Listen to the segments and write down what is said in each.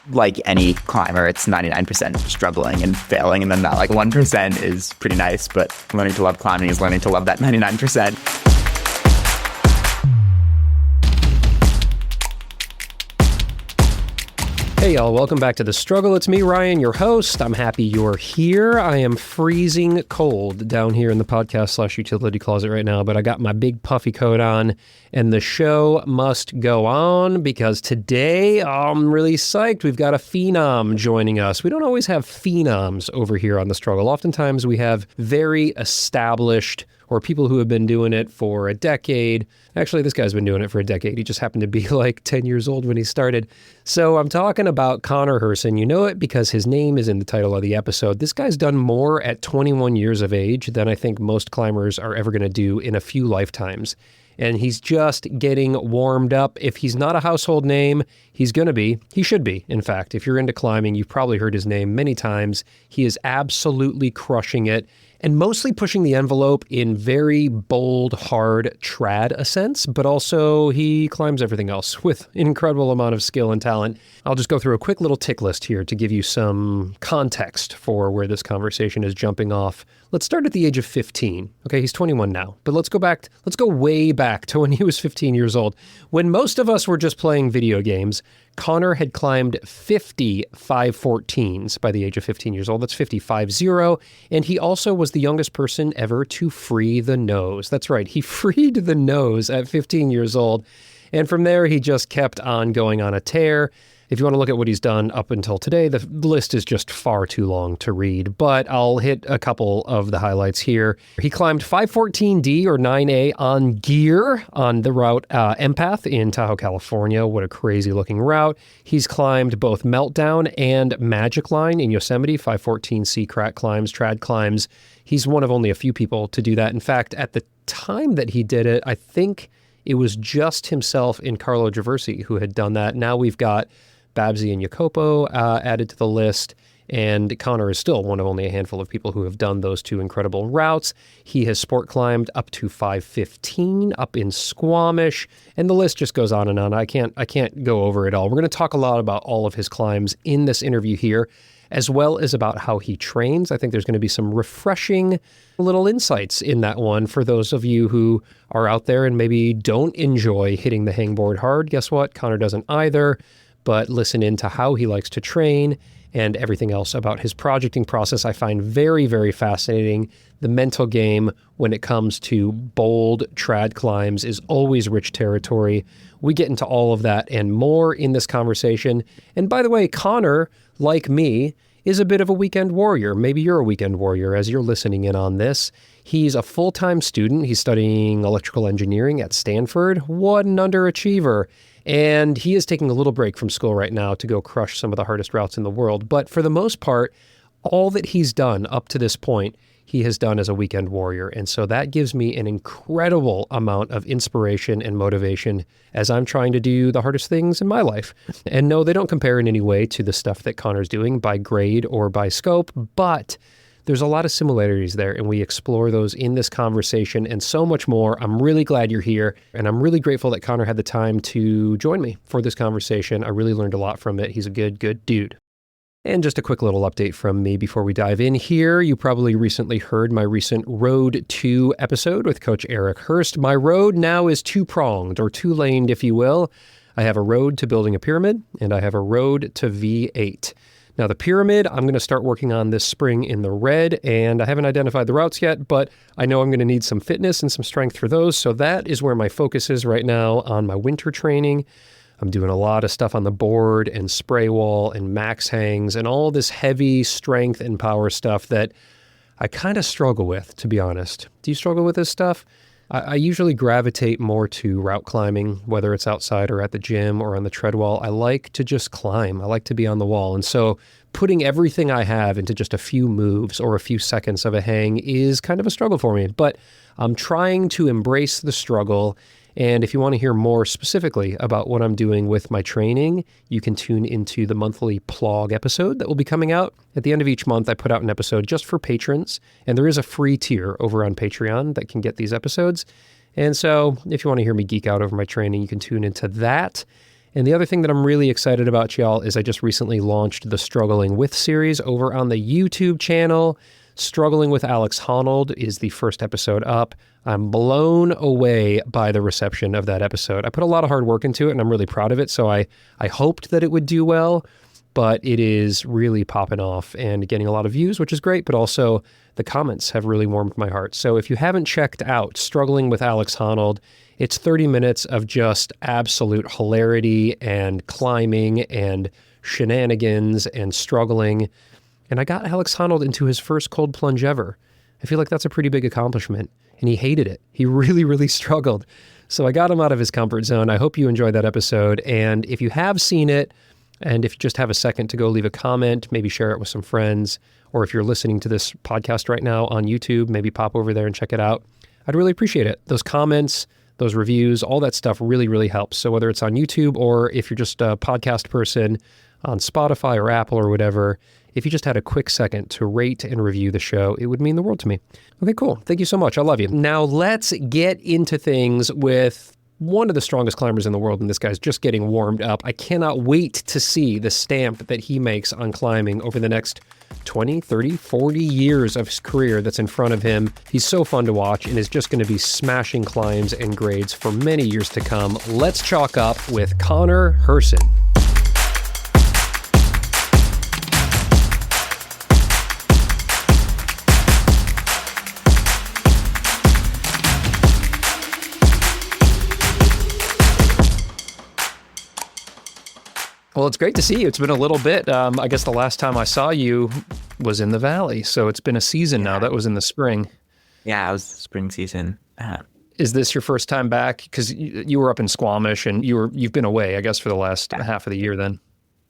Like any climber, it's 99% struggling and failing, and then that like 1% is pretty nice, but learning to love climbing is learning to love that 99%. Hey y'all, welcome back to The Struggle. It's me, Ryan, your host. I'm happy you're here. I am freezing cold down here in the podcast/utility closet right now, but I got my big puffy coat on, and the show must go on because today I'm really psyched. We've got a Phenom joining us. We don't always have Phenoms over here on The Struggle. Oftentimes we have very established or people who have been doing it for a decade. Actually, this guy's been doing it for a decade. He just happened to be like 10 years old when he started. So I'm talking about Connor Herson. You know it because his name is in the title of the episode. This guy's done more at 21 years of age than I think most climbers are ever going to do in a few lifetimes. And he's just getting warmed up. If he's not a household name, he's going to be. He should be, in fact. If you're into climbing, you've probably heard his name many times. He is absolutely crushing it and mostly pushing the envelope in very bold, hard trad ascents, but also he climbs everything else with an incredible amount of skill and talent. I'll just go through a quick little tick list here to give you some context for where this conversation is jumping off. Let's start at the age of 15. Okay, he's 21 now, but let's go way back to when he was 15 years old. When most of us were just playing video games, Connor had climbed 50 514s by the age of 15 years old. That's 50, and he also was the youngest person ever to free the nose. That's right, he freed the nose at 15 years old, and from there he just kept on going on a tear. If you want to look at what he's done up until today, the list is just far too long to read, but I'll hit a couple of the highlights here. He climbed 514D or 9A on gear on the route Empath in Tahoe, California. What a crazy looking route. He's climbed both Meltdown and Magic Line in Yosemite, 514C crack climbs, trad climbs. He's one of only a few people to do that. In fact, at the time that he did it, I think it was just himself and Carlo Traversi who had done that. Now we've got Babsy and Jacopo added to the list, and Connor is still one of only a handful of people who have done those two incredible routes. He has sport climbed up to 515 up in Squamish, and the list just goes on and on. I can't go over it all. We're going to talk a lot about all of his climbs in this interview here, as well as about how he trains. I think there's going to be some refreshing little insights in that one for those of you who are out there and maybe don't enjoy hitting the hangboard hard. Guess what? Connor doesn't either. But listen into how he likes to train and everything else about his projecting process. I find very, very fascinating. The mental game when it comes to bold trad climbs is always rich territory. We get into all of that and more in this conversation. And by the way, Connor, like me, is a bit of a weekend warrior. Maybe you're a weekend warrior as you're listening in on this. He's a full-time student. He's studying electrical engineering at Stanford. What an underachiever. And he is taking a little break from school right now to go crush some of the hardest routes in the world. But for the most part, all that he's done up to this point, he has done as a weekend warrior. And so that gives me an incredible amount of inspiration and motivation as I'm trying to do the hardest things in my life. And no, they don't compare in any way to the stuff that Connor's doing by grade or by scope, but there's a lot of similarities there, and we explore those in this conversation and so much more. I'm really glad you're here, and I'm really grateful that Connor had the time to join me for this conversation. I really learned a lot from it. He's a good dude. And just a quick little update from me before we dive in here. You probably recently heard my recent Road to episode with Coach Eric Hurst. My road now is two-pronged, or two-laned, if you will. I have a road to building a pyramid, and I have a road to V8. Now, the pyramid, I'm going to start working on this spring in the red, and I haven't identified the routes yet, but I know I'm going to need some fitness and some strength for those, so that is where my focus is right now on my winter training. I'm doing a lot of stuff on the board and spray wall and max hangs and all this heavy strength and power stuff that I kind of struggle with, to be honest. Do you struggle with this stuff? I usually gravitate more to route climbing, whether it's outside or at the gym or on the tread wall. I like to just climb. I like to be on the wall. And so putting everything I have into just a few moves or a few seconds of a hang is kind of a struggle for me. But I'm trying to embrace the struggle. And if you want to hear more specifically about what I'm doing with my training, you can tune into the monthly Plog episode that will be coming out. At the end of each month, I put out an episode just for patrons, and there is a free tier over on Patreon that can get these episodes. And so if you want to hear me geek out over my training, you can tune into that. And the other thing that I'm really excited about, y'all, is I just recently launched the Struggling With series over on the YouTube channel. Struggling with Alex Honnold is the first episode up. I'm blown away by the reception of that episode. I put a lot of hard work into it, and I'm really proud of it. So I hoped that it would do well, but it is really popping off and getting a lot of views, which is great. But also the comments have really warmed my heart. So if you haven't checked out Struggling with Alex Honnold, it's 30 minutes of just absolute hilarity and climbing and shenanigans and struggling. And I got Alex Honnold into his first cold plunge ever. I feel like that's a pretty big accomplishment. And he hated it. He really, really struggled. So I got him out of his comfort zone. I hope you enjoyed that episode. And if you have seen it, and if you just have a second to go leave a comment, maybe share it with some friends, or if you're listening to this podcast right now on YouTube, maybe pop over there and check it out. I'd really appreciate it. Those comments, those reviews, all that stuff really, really helps. So whether it's on YouTube or if you're just a podcast person on Spotify or Apple or whatever, if you just had a quick second to rate and review the show, it would mean the world to me. Okay, cool. Thank you so much. I love you. Now let's get into things with one of the strongest climbers in the world, and this guy's just getting warmed up. I cannot wait to see the stamp that he makes on climbing over the next 20, 30, 40 years of his career that's in front of him. He's so fun to watch and is just going to be smashing climbs and grades for many years to come. Let's chalk up with Connor Herson. Well, it's great to see you. It's been a little bit. I guess the last time I saw you was in the Valley, so it's been a season now. That was in the spring. Yeah, it was spring season. Is this your first time back? Because you were up in Squamish, and you've been away, I guess, for the last half of the year then.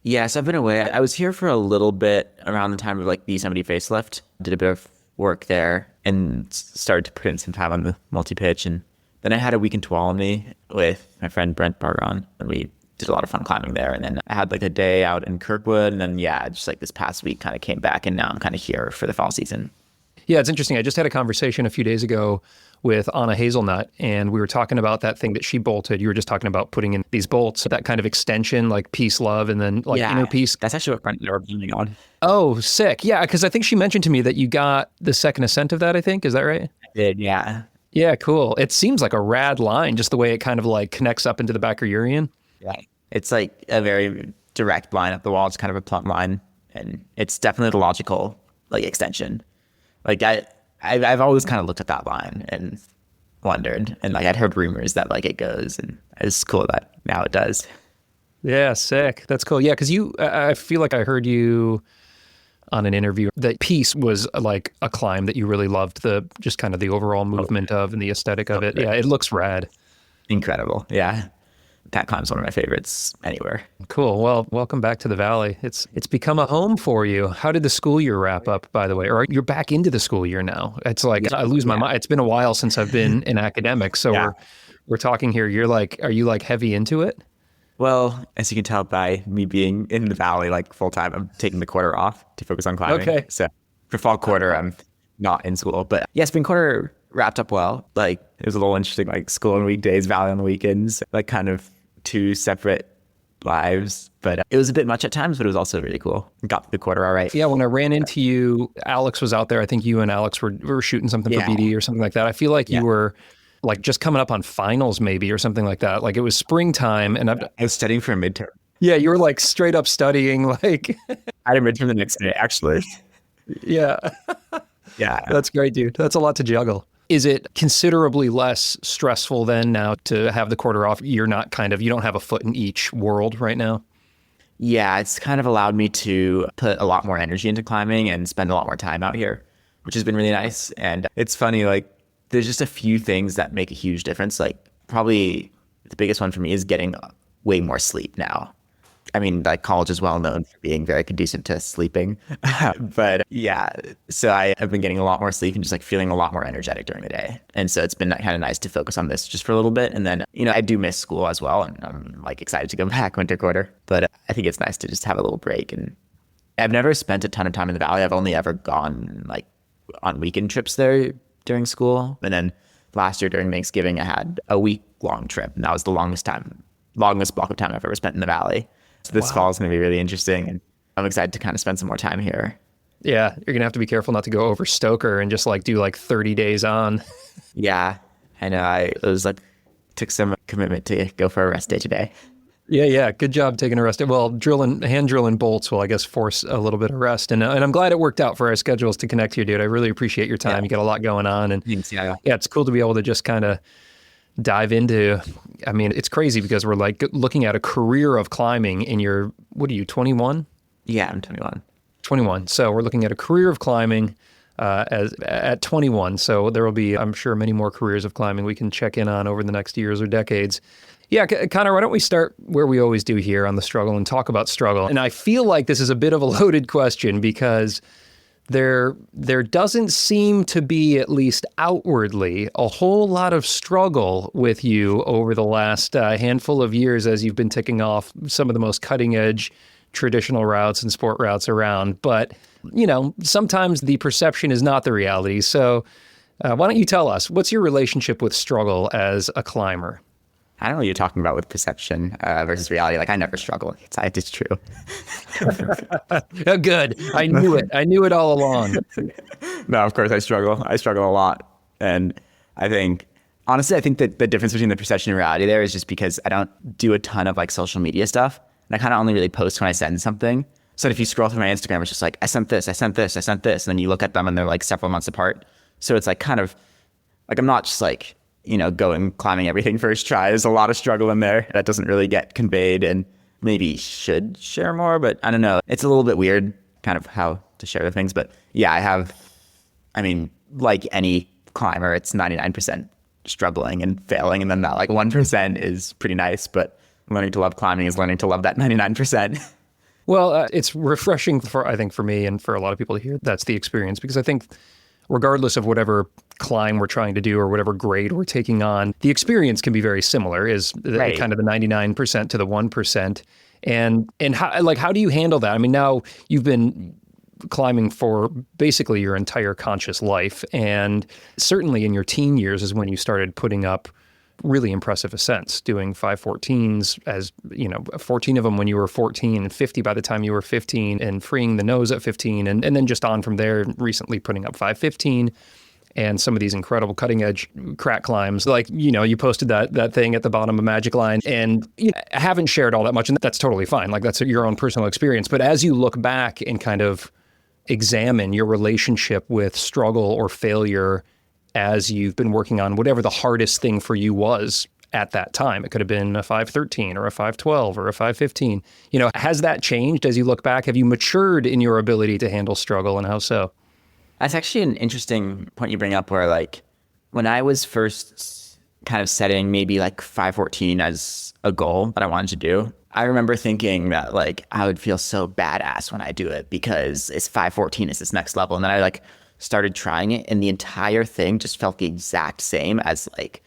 Yes, I've been away. I was here for a little bit around the time of like the Yosemite facelift. Did a bit of work there and started to put in some time on the multi-pitch. And then I had a week in Tuolumne with my friend Brent Bargon, and we did a lot of fun climbing there. And then I had like a day out in Kirkwood. And then, just like this past week kind of came back, and now I'm kind of here for the fall season. Yeah, it's interesting. I just had a conversation a few days ago with Anna Hazelnut, and we were talking about that thing that she bolted. You were just talking about putting in these bolts, that kind of extension, like peace, love, and then like inner peace. That's actually what Brent and I were building on. Oh, sick. Yeah, because I think she mentioned to me that you got the second ascent of that, I think. Is that right? I did, yeah. Yeah, cool. It seems like a rad line, just the way it kind of like connects up into the back of Urian. Yeah. It's like a very direct line up the wall. It's kind of a plumb line, and it's definitely the logical like extension. Like I've always kind of looked at that line and wondered, and like I'd heard rumors that like it goes, and it's cool that now it does. Yeah, sick. That's cool. Yeah, because I feel like I heard you on an interview that piece was like a climb that you really loved, the just kind of the overall movement of and the aesthetic of it. Yeah, it looks rad. Incredible. Yeah. That climb's one of my favorites anywhere. Cool. Well, welcome back to the Valley. It's become a home for you. How did the school year wrap up, by the way? Or you're back into the school year now? It's like I lose my mind. It's been a while since I've been in academics, so we're talking here. Are you like heavy into it? Well, as you can tell by me being in the Valley like full time, I'm taking the quarter off to focus on climbing. Okay. So for fall quarter, I'm not in school. But yeah, spring quarter wrapped up well. Like it was a little interesting, like school on weekdays, Valley on the weekends, like kind of two separate lives, but it was a bit much at times, but it was also really cool. Got the quarter all right. Yeah, when I ran into you, Alex was out there. I think you and Alex were shooting something for BD or something like that. I feel like you were like just coming up on finals maybe or something like that. Like it was springtime, and I was studying for a midterm. Yeah, you were like straight up studying. Like I had a midterm the next day, actually. Yeah. Yeah. That's great, dude. That's a lot to juggle. Is it considerably less stressful then now to have the quarter off? You don't have a foot in each world right now? Yeah, it's kind of allowed me to put a lot more energy into climbing and spend a lot more time out here, which has been really nice. And it's funny, like there's just a few things that make a huge difference. Like probably the biggest one for me is getting way more sleep now. I mean, like college is well known for being very conducive to sleeping. But yeah, so I've been getting a lot more sleep and just like feeling a lot more energetic during the day. And so it's been kind of nice to focus on this just for a little bit. And then, I do miss school as well. And I'm like excited to go back winter quarter. But I think it's nice to just have a little break. And I've never spent a ton of time in the Valley. I've only ever gone like on weekend trips there during school. And then last year during Thanksgiving, I had a week-long trip, and that was the longest block of time I've ever spent in the Valley. So this fall is going to be really interesting, and I'm excited to kind of spend some more time here. Yeah, you're going to have to be careful not to go over Stoker and just like do like 30 days on. Yeah, I know. Took some commitment to go for a rest day today. Yeah. Good job taking a rest. Well, hand drilling bolts will, I guess, force a little bit of rest. And I'm glad it worked out for our schedules to connect here, dude. I really appreciate your time. Yeah. You got a lot going on. And thanks, yeah, it's cool to be able to just kind of dive into, I mean, it's crazy because we're like looking at a career of climbing in your, what are you, 21? Yeah, I'm 21. 21. So we're looking at a career of climbing at 21. So there will be, I'm sure, many more careers of climbing we can check in on over the next years or decades. Yeah, Connor, why don't we start where we always do here on the struggle and talk about struggle? And I feel like this is a bit of a loaded question because there doesn't seem to be, at least outwardly, a whole lot of struggle with you over the last handful of years as you've been ticking off some of the most cutting edge traditional routes and sport routes around. But, sometimes the perception is not the reality. So why don't you tell us, what's your relationship with struggle as a climber? I don't know what you're talking about with perception versus reality. Like, I never struggle. It's true. Oh, good. I knew it. I knew it all along. No, of course I struggle. I struggle a lot. And honestly, I think that the difference between the perception and reality there is just because I don't do a ton of like social media stuff. And I kind of only really post when I send something. So if you scroll through my Instagram, it's just like, I sent this. And then you look at them and they're like several months apart. So it's like kind of like, I'm not just like, going climbing everything first try. There's a lot of struggle in there that doesn't really get conveyed, and maybe should share more, but I don't know. It's a little bit weird kind of how to share the things. But yeah, like any climber, it's 99% struggling and failing. And then that like 1% is pretty nice, but learning to love climbing is learning to love that 99%. Well, it's refreshing I think for me and for a lot of people to hear that's the experience, because I think regardless of whatever climb we're trying to do or whatever grade we're taking on, the experience can be very similar, is right. Kind of the 99% to the 1%. And how do you handle that? I mean, now you've been climbing for basically your entire conscious life. And certainly in your teen years is when you started putting up really impressive ascents, doing 514s as, 14 of them when you were 14 and 50 by the time you were 15, and freeing the nose at 15. And then just on from there, recently putting up 515 and some of these incredible cutting edge crack climbs. Like, you posted that thing at the bottom of Magic Line, and I haven't shared all that much, and that's totally fine. Like, that's your own personal experience. But as you look back and kind of examine your relationship with struggle or failure as you've been working on whatever the hardest thing for you was at that time. It could have been a 513 or a 512 or a 515. Has that changed as you look back? Have you matured in your ability to handle struggle, and how so? That's actually an interesting point you bring up, where like when I was first kind of setting maybe like 514 as a goal that I wanted to do, I remember thinking that like I would feel so badass when I do it because it's 514 is this next level. And then I like started trying it, and the entire thing just felt the exact same as like,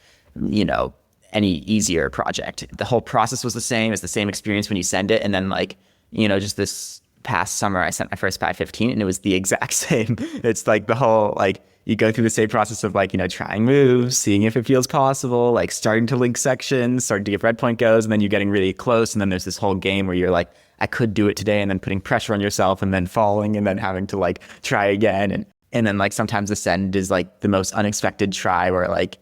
any easier project. The whole process was the same. It's the same experience when you send it. And then like, just this past summer, I sent my first 515 and it was the exact same. It's like the whole, like, you go through the same process of like, trying moves, seeing if it feels possible, like starting to link sections, starting to get red point goes, and then you're getting really close. And then there's this whole game where you're like, I could do it today, and then putting pressure on yourself and then falling and then having to like try again. And then like sometimes the send is like the most unexpected try where like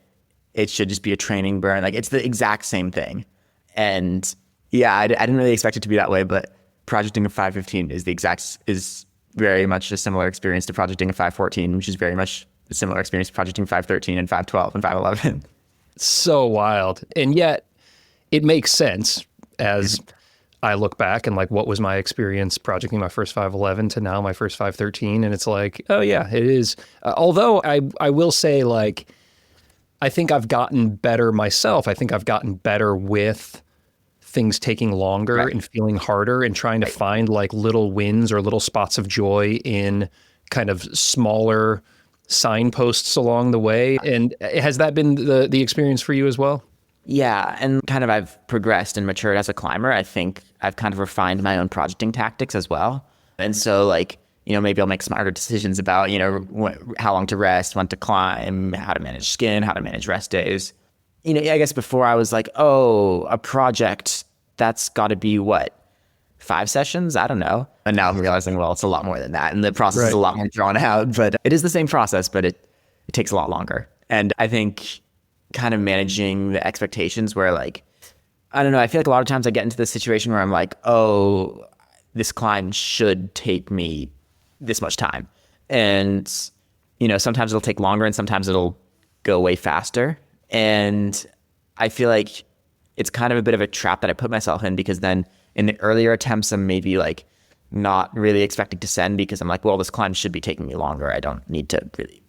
it should just be a training burn. Like it's the exact same thing. And yeah, I didn't really expect it to be that way, but projecting a 515 is very much a similar experience to projecting a 514, which is very much a similar experience to projecting 513 and 512 and 511. So wild. And yet it makes sense as I look back and like, what was my experience projecting my first 511 to now my first 513? And it's like, oh yeah, it is. Although I will say, like, I think I've gotten better myself. I think I've gotten better with things taking longer right. and feeling harder and trying to right. find like little wins or little spots of joy in kind of smaller signposts along the way. And has that been the experience for you as well? Yeah, and kind of I've progressed and matured as a climber. I think I've kind of refined my own projecting tactics as well. And so like, maybe I'll make smarter decisions about, how long to rest, when to climb, how to manage skin, how to manage rest days. I guess before I was like, oh, a project, that's got to be what, 5 sessions? I don't know. And now I'm realizing, well, it's a lot more than that. And the process is a lot more drawn out, but it is the same process, but it takes a lot longer. And I think kind of managing the expectations where like, I don't know, I feel like a lot of times I get into this situation where I'm like, oh, this climb should take me this much time. And, sometimes it'll take longer and sometimes it'll go way faster. And I feel like it's kind of a bit of a trap that I put myself in, because then in the earlier attempts, I'm maybe like not really expecting to send, because I'm like, well, this climb should be taking me longer. I don't need to really,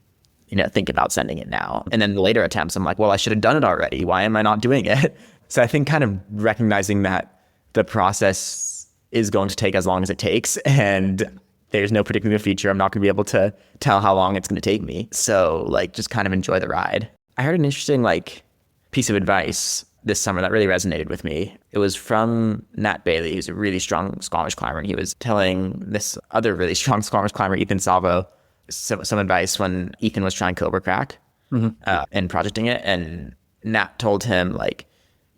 think about sending it now. And then the later attempts, I'm like, well, I should have done it already. Why am I not doing it? So I think kind of recognizing that the process is going to take as long as it takes, and there's no predicting the future. I'm not going to be able to tell how long it's going to take me. So like, just kind of enjoy the ride. I heard an interesting like piece of advice this summer that really resonated with me. It was from Nat Bailey, who's a really strong Squamish climber, and he was telling this other really strong Squamish climber, Ethan Salvo, some advice when Ethan was trying Cobra Crack and projecting it. And Nat told him like,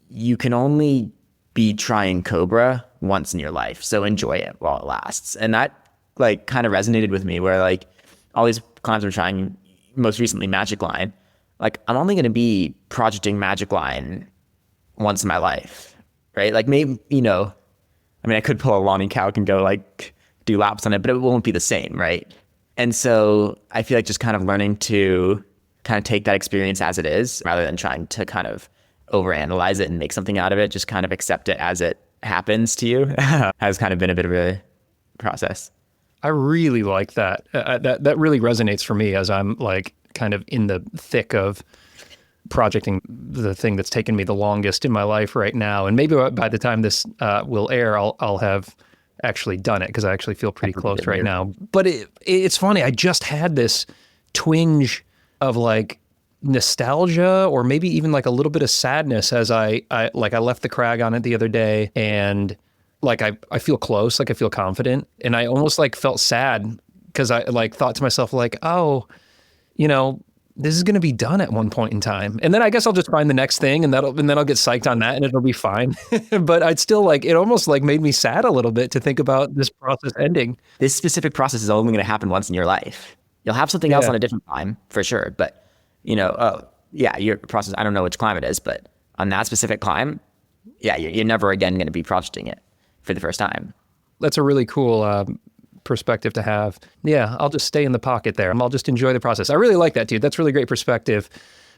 you can only be trying Cobra once in your life, so enjoy it while it lasts. And that like kind of resonated with me, where like all these climbs I'm trying, most recently Magic Line, like I'm only going to be projecting Magic Line once in my life, right? Like maybe, I could pull a Lonnie Calc and go like do laps on it, but it won't be the same, right? And so I feel like just kind of learning to kind of take that experience as it is, rather than trying to kind of overanalyze it and make something out of it, just kind of accept it as it happens to you, has kind of been a bit of a process. I really like that. That really resonates for me, as I'm like kind of in the thick of projecting the thing that's taken me the longest in my life right now. And maybe by the time this will air, I'll have actually done it, because I actually feel pretty close right now. But it's funny. I just had this twinge of like nostalgia, or maybe even like a little bit of sadness, as I left the crag on it the other day, and like I feel close, like I feel confident, and I almost like felt sad, because I like thought to myself like, oh, this is going to be done at one point in time, and then I guess I'll just find the next thing, and then I'll get psyched on that, and it'll be fine. But I'd still like, it almost like made me sad a little bit to think about this process ending. This specific process is only going to happen once in your life. You'll have something else on a different climb for sure, but your process, I don't know which climb it is, but on that specific climb, you're never again going to be projecting it for the first time. That's a really cool perspective to have. Yeah, I'll just stay in the pocket there. I'll just enjoy the process. I really like that, dude. That's really great perspective.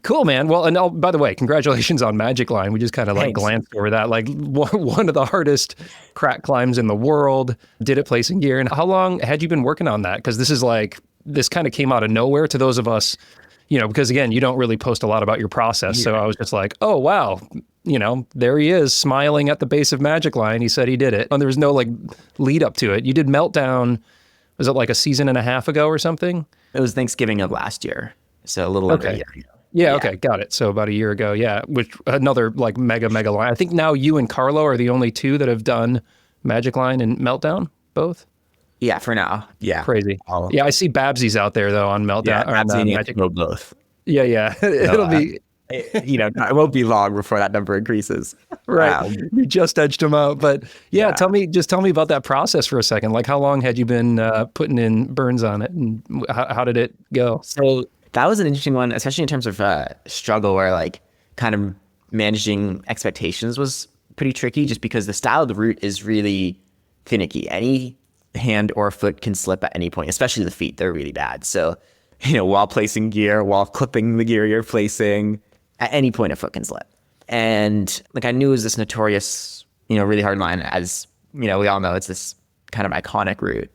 Cool, man. Well, and by the way, congratulations on Magic Line. We just kind of like glanced over that. Like one of the hardest crack climbs in the world. Did it placing gear. And how long had you been working on that? Because this kind of came out of nowhere to those of us, because again, you don't really post a lot about your process. So I was just like, oh, wow. There he is smiling at the base of Magic Line. He said he did it. And there was no like lead up to it. You did Meltdown, was it like a season and a half ago or something? It was Thanksgiving of last year. So a little over a year ago. Yeah, okay, got it. So about a year ago, yeah, which another like mega line. I think now you and Carlo are the only two that have done Magic Line and Meltdown, both? Yeah, for now. Yeah. Crazy. Yeah, I see Babsy's out there though on Meltdown. Yeah, Babsy and Magic will both. Yeah. It'll be... it won't be long before that number increases. Right. You just edged him out. But tell me about that process for a second. Like how long had you been putting in burns on it, and how did it go? So that was an interesting one, especially in terms of struggle, where like kind of managing expectations was pretty tricky, just because the style of the route is really finicky. Any hand or foot can slip at any point, especially the feet. They're really bad. So, while placing gear, while clipping the gear you're placing, at any point a foot can slip. And like I knew it was this notorious, really hard line, as, we all know it's this kind of iconic route.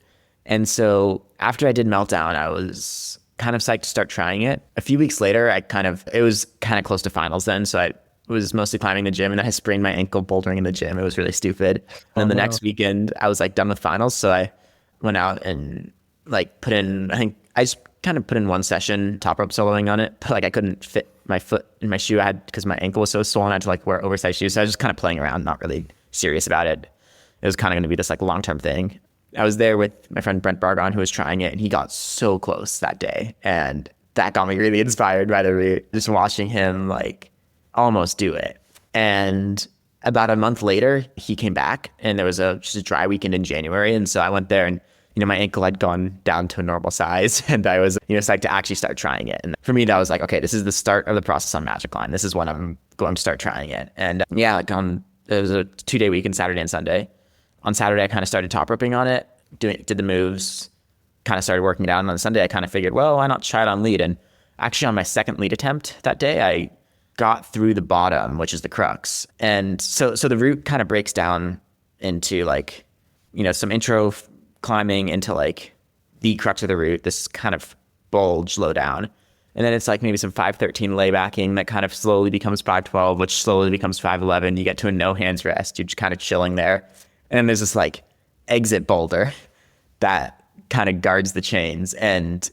And so after I did Meltdown, I was kind of psyched to start trying it. A few weeks later, it was kind of close to finals then. So I was mostly climbing the gym, and then I sprained my ankle bouldering in the gym. It was really stupid. And then the next weekend I was like done with finals. So I went out and like put in, I think I just kind of put in one session top rope soloing on it, but like I couldn't fit my foot in my shoe. Because my ankle was so swollen, I had to like wear oversized shoes. So I was just kind of playing around, not really serious about it. It was kind of going to be this like long-term thing. I was there with my friend Brent Bargon, who was trying it, and he got so close that day. And that got me really inspired by the route, just watching him like almost do it. And about a month later, he came back, and there was just a dry weekend in January. And so I went there, and my ankle had gone down to a normal size, and I was psyched to actually start trying it. And for me, that was like, okay, this is the start of the process on Magic Line. This is when I'm going to start trying it. And yeah, like it was a 2-day weekend, Saturday and Sunday. On Saturday, I kind of started top roping on it, did the moves, kind of started working it out. And on Sunday, I kind of figured, well, why not try it on lead? And actually, on my second lead attempt that day, I got through the bottom, which is the crux. And so the route kind of breaks down into like, some intro climbing into like the crux of the route, this kind of bulge low down. And then it's like maybe some 513 laybacking that kind of slowly becomes 512, which slowly becomes 511. You get to a no hands rest. You're just kind of chilling there. And then there's this like exit boulder that kind of guards the chains. And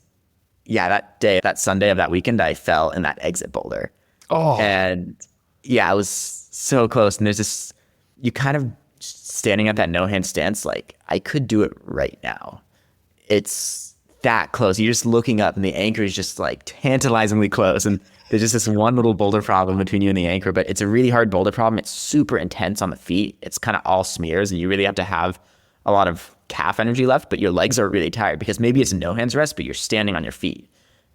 yeah, that Sunday of that weekend, I fell in that exit boulder. Oh. And yeah, I was so close. And there's this, you kind of standing at that no hand stance, like I could do it right now. It's that close. You're just looking up and the anchor is just like tantalizingly close. And there's just this one little boulder problem between you and the anchor, but it's a really hard boulder problem. It's super intense on the feet. It's kind of all smears, and you really have to have a lot of calf energy left, but your legs are really tired because maybe it's no hands rest, but you're standing on your feet.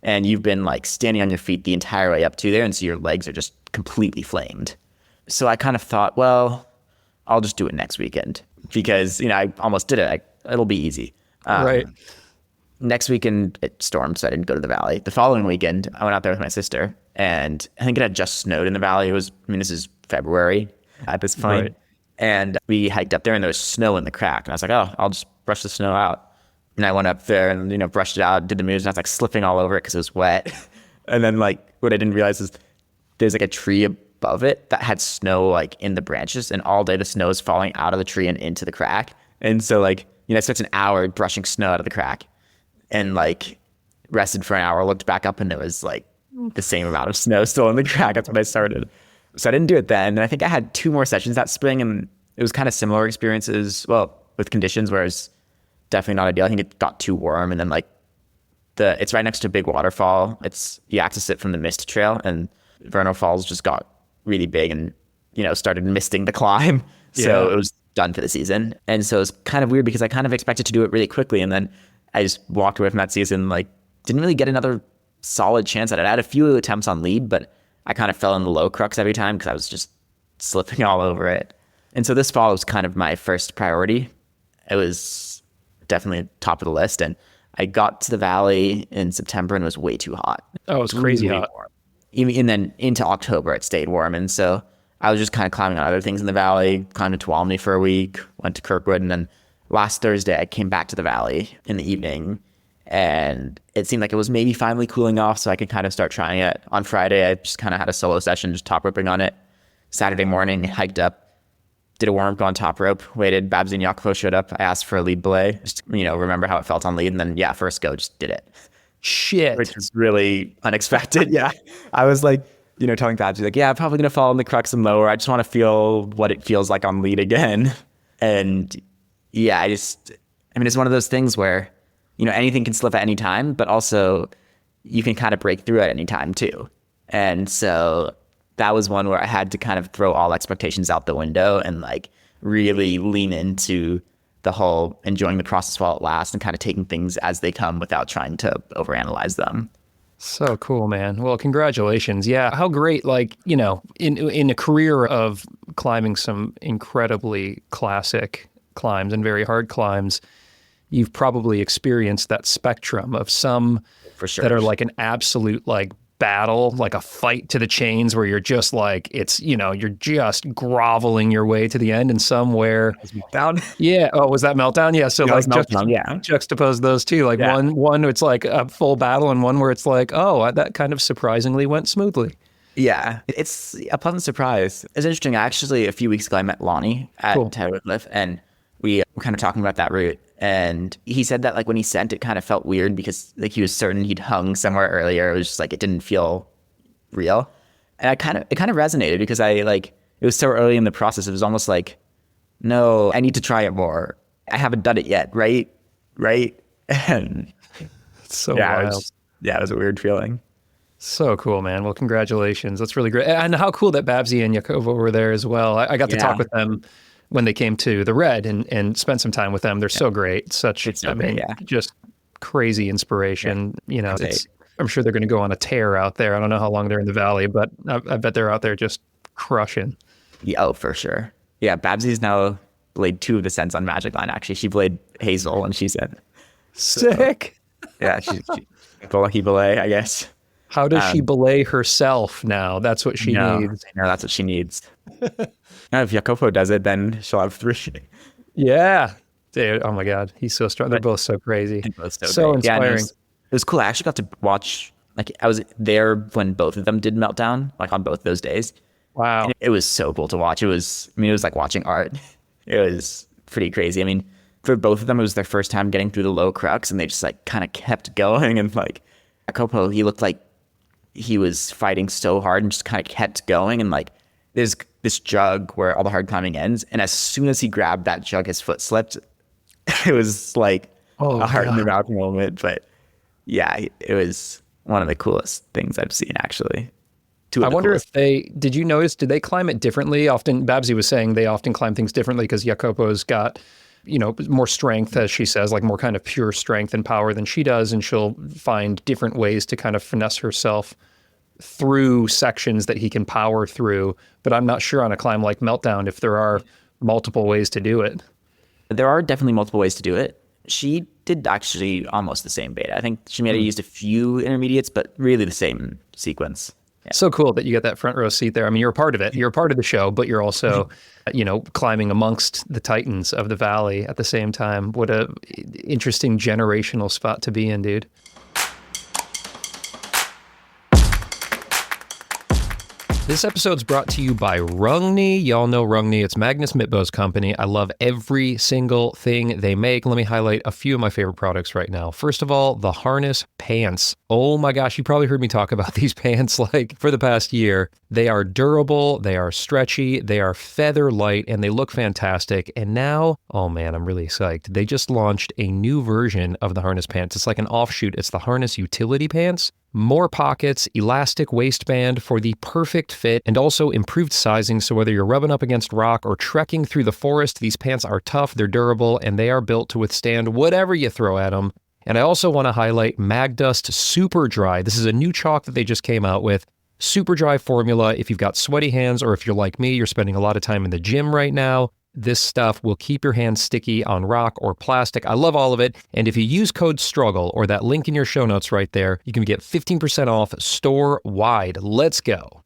And you've been like standing on your feet the entire way up to there. And so your legs are just completely flamed. So I kind of thought, well, I'll just do it next weekend because, I almost did it. It'll be easy. Right. Next weekend it stormed, so I didn't go to the valley. The following weekend, I went out there with my sister, and I think it had just snowed in the valley. This is February at this point. Right. And we hiked up there, and there was snow in the crack. And I was like, oh, I'll just brush the snow out. And I went up there and, brushed it out, did the moves, and I was like slipping all over it because it was wet. And then like what I didn't realize is there's like a tree above it that had snow like in the branches, and all day the snow is falling out of the tree and into the crack. And so like, I spent an hour brushing snow out of the crack and like rested for an hour, looked back up, and it was like the same amount of snow still in the crack. That's when I started. So I didn't do it then. And I think I had 2 more sessions that spring, and it was kind of similar experiences, well, with conditions where it's definitely not ideal. I think it got too warm, and then like it's right next to a big waterfall. You access it from the mist trail, and Vernal Falls just got really big and, started misting the climb. So it was done for the season. And so it was kind of weird because I kind of expected to do it really quickly. And then I just walked away from that season, like didn't really get another solid chance at it. I had a few attempts on lead, but I kind of fell in the low crux every time because I was just slipping all over it. And so this fall was kind of my first priority. It was definitely top of the list. And I got to the valley in September and it was way too hot. Oh, it was crazy really hot. Warm. And then into October, it stayed warm. And so I was just kind of climbing on other things in the valley, climbed to Tuolumne for a week, went to Kirkwood. And then last Thursday, I came back to the valley in the evening, and it seemed like it was maybe finally cooling off so I could kind of start trying it. On Friday, I just kind of had a solo session, just top roping on it. Saturday morning, hiked up, did a warm-up on top rope, waited. Babsy and Yakovo showed up. I asked for a lead belay, just, remember how it felt on lead. And then, first go, just did it. Shit. Which was really unexpected. Yeah. I was like, telling Babsy, like, I'm probably going to fall in the crux and lower. I just want to feel what it feels like on lead again. And yeah, it's one of those things where, anything can slip at any time, but also you can kind of break through at any time too. And so that was one where I had to kind of throw all expectations out the window and like really lean into the whole enjoying the process while it lasts and kind of taking things as they come without trying to overanalyze them. So cool, man. Well, congratulations. Yeah. How great, like, in a career of climbing some incredibly classic climbs and very hard climbs, you've probably experienced that spectrum of some for sure that are like an absolute like battle, like a fight to the chains where you're just like, it's, you're just groveling your way to the end, and somewhere meltdown. Yeah. Oh, was that meltdown? Yeah. So like juxtapose those two, like one it's like a full battle, and one where it's like, oh, that kind of surprisingly went smoothly. Yeah, it's a pleasant surprise. It's interesting. Actually, a few weeks ago, I met Lonnie at Untitled Chapter, and we were kind of talking about that route. And he said that like when he sent, it kind of felt weird because like he was certain he'd hung somewhere earlier. It was just like it didn't feel real. And it kind of resonated because it was so early in the process. It was almost like, no, I need to try it more. I haven't done it yet, right? Right? And It's so yeah, wild. it was a weird feeling. So cool, man. Well, congratulations. That's really great. And how cool that Babsy and Jacobo were there as well. I got to talk Yeah, with them when they came to the Red and spent some time with them. They're so great. it's so great. Yeah, Just crazy inspiration. great. I'm sure they're going to go on a tear out there. I don't know how long they're in the Valley, but I bet they're out there just crushing. Yeah, oh, for sure. Yeah, Babsy's now played 2 of the sets on Magic Line. Actually, she played Hazel, and she said, Sick. yeah, she's the lucky belay, I guess. How does she belay herself now? That's what she needs. No, that's what she needs. Now, if Jacopo does it, then she'll have 3. Yeah. Dude, oh my God. He's so strong. They're both so crazy. Both So great. Yeah, and inspiring. it was cool. I actually got to watch, like, I was there when both of them did Meltdown, like on both those days. Wow. And it was so cool to watch. It was like watching art. It was pretty crazy. I mean, for both of them, it was their first time getting through the low crux, and they just like kind of kept going. And like Jacopo, he looked like he was fighting so hard and just kind of kept going. And like there's this jug where all the hard climbing ends, and as soon as he grabbed that jug, his foot slipped. It was like a heart in the mouth moment. But yeah, it was one of the coolest things I've seen, actually. I wonder if did you notice, did they climb it differently? Often, Babsy was saying they often climb things differently because Jacopo's got, more strength, as she says, like more kind of pure strength and power than she does. And she'll find different ways to kind of finesse herself through sections that he can power through. But I'm not sure on a climb like Meltdown if there are multiple ways to do it. There are definitely multiple ways to do it. She did actually almost the same beta. I think she may have used a few intermediates, but really the same sequence. Yeah. So cool that you get that front row seat there. I mean, you're a part of it. You're a part of the show, but you're also, climbing amongst the titans of the Valley at the same time. What a interesting generational spot to be in, dude. This episode's brought to you by Rungni. Y'all know Rungni. It's Magnus Mitbo's company. I love every single thing they make. Let me highlight a few of my favorite products right now. First of all, the harness pants. Oh my gosh, you probably heard me talk about these pants like for the past year. They are durable, they are stretchy, they are feather light, and they look fantastic. And now, oh man, I'm really psyched. They just launched a new version of the harness pants. It's like an offshoot. It's the harness utility pants. More pockets, elastic waistband for the perfect fit, and also improved sizing. So whether you're rubbing up against rock or trekking through the forest, these pants are tough, they're durable, and they are built to withstand whatever you throw at them. And I also want to highlight Magdust Super Dry. This is a new chalk that they just came out with. Super dry formula. If you've got sweaty hands, or if you're like me, you're spending a lot of time in the gym right now, this stuff will keep your hands sticky on rock or plastic. I love all of it. And if you use code STRUGGLE or that link in your show notes right there, you can get 15% off store-wide. Let's go.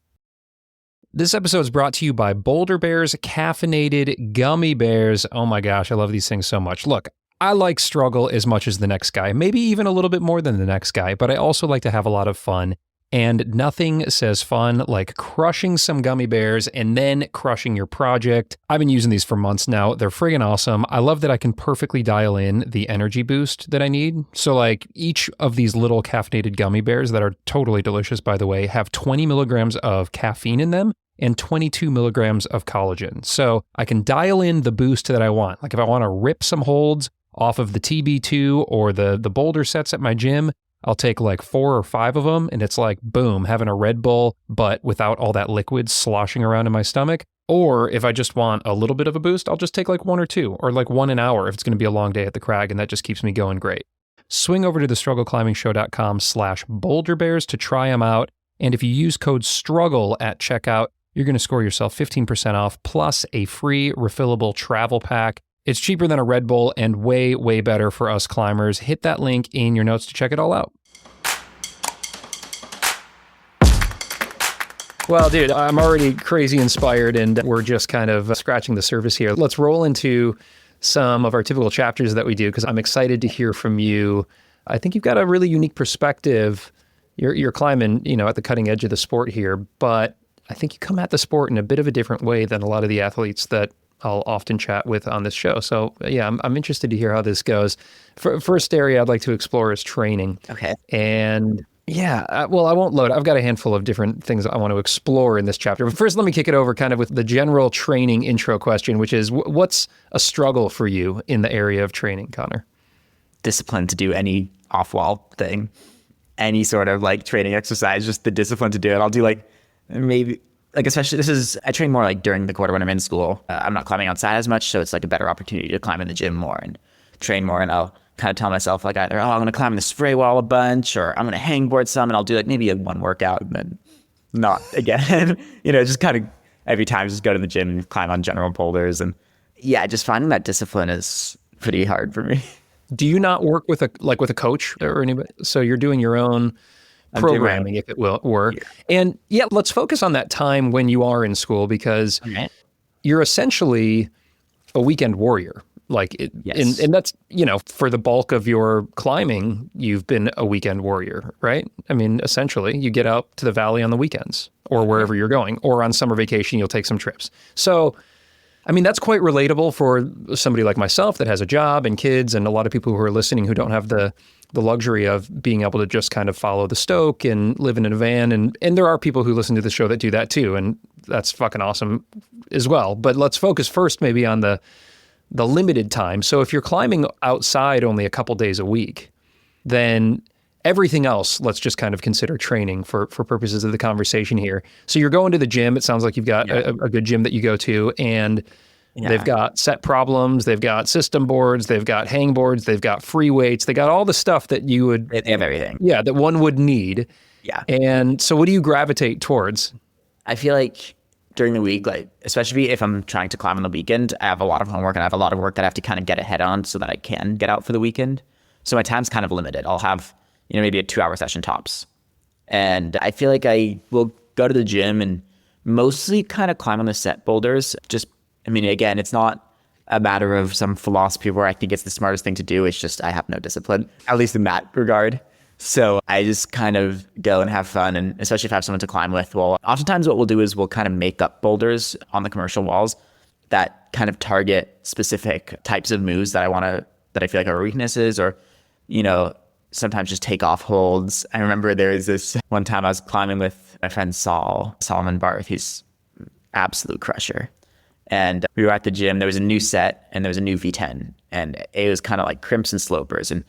This episode is brought to you by Boulder Bear's Caffeinated Gummy Bears. Oh my gosh, I love these things so much. Look, I like struggle as much as the next guy, maybe even a little bit more than the next guy, but I also like to have a lot of fun. And nothing says fun like crushing some gummy bears and then crushing your project. I've been using these for months now. They're friggin' awesome. I love that I can perfectly dial in the energy boost that I need. So like each of these little caffeinated gummy bears that are totally delicious, by the way, have 20 milligrams of caffeine in them and 22 milligrams of collagen. So I can dial in the boost that I want. Like if I want to rip some holds off of the TB2 or the boulder sets at my gym, I'll take like 4 or 5 of them, and it's like, boom, having a Red Bull, but without all that liquid sloshing around in my stomach. Or if I just want a little bit of a boost, I'll just take like 1 or 2, or like 1 an hour if it's going to be a long day at the crag, and that just keeps me going great. Swing over to thestruggleclimbingshow.com/boulderbears to try them out. And if you use code STRUGGLE at checkout, you're going to score yourself 15% off plus a free refillable travel pack. It's cheaper than a Red Bull and way, way better for us climbers. Hit that link in your notes to check it all out. Well, dude, I'm already crazy inspired, and we're just kind of scratching the surface here. Let's roll into some of our typical chapters that we do, because I'm excited to hear from you. I think you've got a really unique perspective. You're climbing, at the cutting edge of the sport here, but I think you come at the sport in a bit of a different way than a lot of the athletes that I'll often chat with on this show. So yeah, I'm interested to hear how this goes. First area I'd like to explore is training. Okay. And Yeah, well, I won't load. I've got a handful of different things I want to explore in this chapter. But first, let me kick it over kind of with the general training intro question, which is what's a struggle for you in the area of training, Connor? Discipline to do any off-wall thing, any sort of like training exercise, just the discipline to do it. I'll do like maybe like, especially I train more like during the quarter when I'm in school. I'm not climbing outside as much, so it's like a better opportunity to climb in the gym more and train more. And I'll kind of tell myself like either, I'm going to climb the spray wall a bunch, or I'm going to hangboard some, and I'll do like maybe one workout and then not again. Just kind of every time just go to the gym and climb on general boulders. And yeah, just finding that discipline is pretty hard for me. Do you not work with a coach or anybody? So you're doing your own programming, if it were. Yeah. And yeah, let's focus on that time when you are in school, because you're essentially a weekend warrior. Yes. And that's, for the bulk of your climbing, you've been a weekend warrior, right? I mean, essentially, you get out to the valley on the weekends or wherever you're going, or on summer vacation, you'll take some trips. So, I mean, that's quite relatable for somebody like myself that has a job and kids, and a lot of people who are listening who don't have the luxury of being able to just kind of follow the stoke and live in a van. And there are people who listen to the show that do that too, and that's fucking awesome as well. But let's focus first maybe on the limited time. So if you're climbing outside only a couple days a week, then everything else, let's just kind of consider training for purposes of the conversation here. So you're going to the gym. It sounds like you've got a good gym that you go to, and they've got set problems, they've got system boards, they've got hangboards, they've got free weights, they got all the stuff that you would... They have everything. Yeah, that one would need. Yeah. And so what do you gravitate towards? I feel like during the week, like especially if I'm trying to climb on the weekend, I have a lot of homework and I have a lot of work that I have to kind of get ahead on so that I can get out for the weekend. So my time's kind of limited. I'll have, maybe a 2-hour session tops. And I feel like I will go to the gym and mostly kind of climb on the set boulders. Again, it's not a matter of some philosophy where I think it's the smartest thing to do. It's just I have no discipline, at least in that regard. So I just kind of go and have fun, and especially if I have someone to climb with. Well, oftentimes what we'll do is we'll kind of make up boulders on the commercial walls that kind of target specific types of moves that I feel like are weaknesses, or, sometimes just take off holds. I remember there was this one time I was climbing with my friend Solomon Barth. He's absolute crusher. And we were at the gym. There was a new set and there was a new V10, and it was kind of like crimps and slopers. And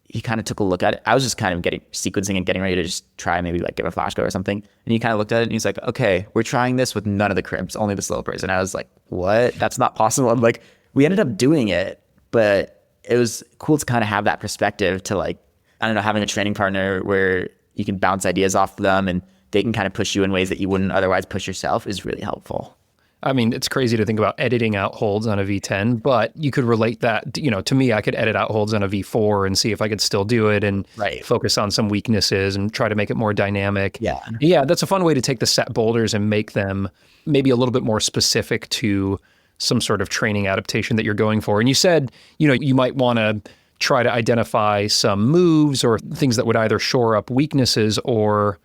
he kind of took a look at it. I was just kind of sequencing and getting ready to just try maybe like give a flash go or something. And he kind of looked at it and he's like, okay, we're trying this with none of the crimps, only the slopers. And I was like, what? That's not possible. And like, we ended up doing it, but it was cool to kind of have that perspective to like, I don't know, having a training partner where you can bounce ideas off of them and they can kind of push you in ways that you wouldn't otherwise push yourself is really helpful. I mean, it's crazy to think about editing out holds on a V10, but you could relate that, to me, I could edit out holds on a V4 and see if I could still do it and focus on some weaknesses and try to make it more dynamic. Yeah. Yeah, that's a fun way to take the set boulders and make them maybe a little bit more specific to some sort of training adaptation that you're going for. And you said, you might want to try to identify some moves or things that would either shore up weaknesses or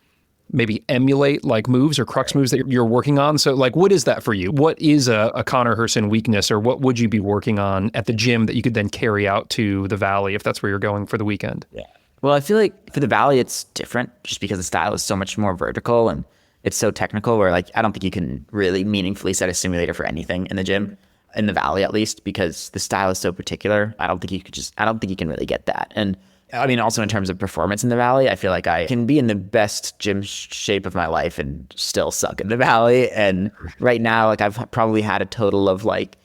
maybe emulate like moves or crux moves that you're working on. So like, what is that for you? What is a Connor Herson weakness, or what would you be working on at the gym that you could then carry out to the valley if that's where you're going for the weekend? Yeah. Well, I feel like for the valley, it's different just because the style is so much more vertical and it's so technical where like, I don't think you can really meaningfully set a simulator for anything in the gym, in the valley at least, because the style is so particular. I don't think you can really get that. And I mean, also in terms of performance in the valley, I feel like I can be in the best gym shape of my life and still suck in the valley. And right now, like I've probably had a total of like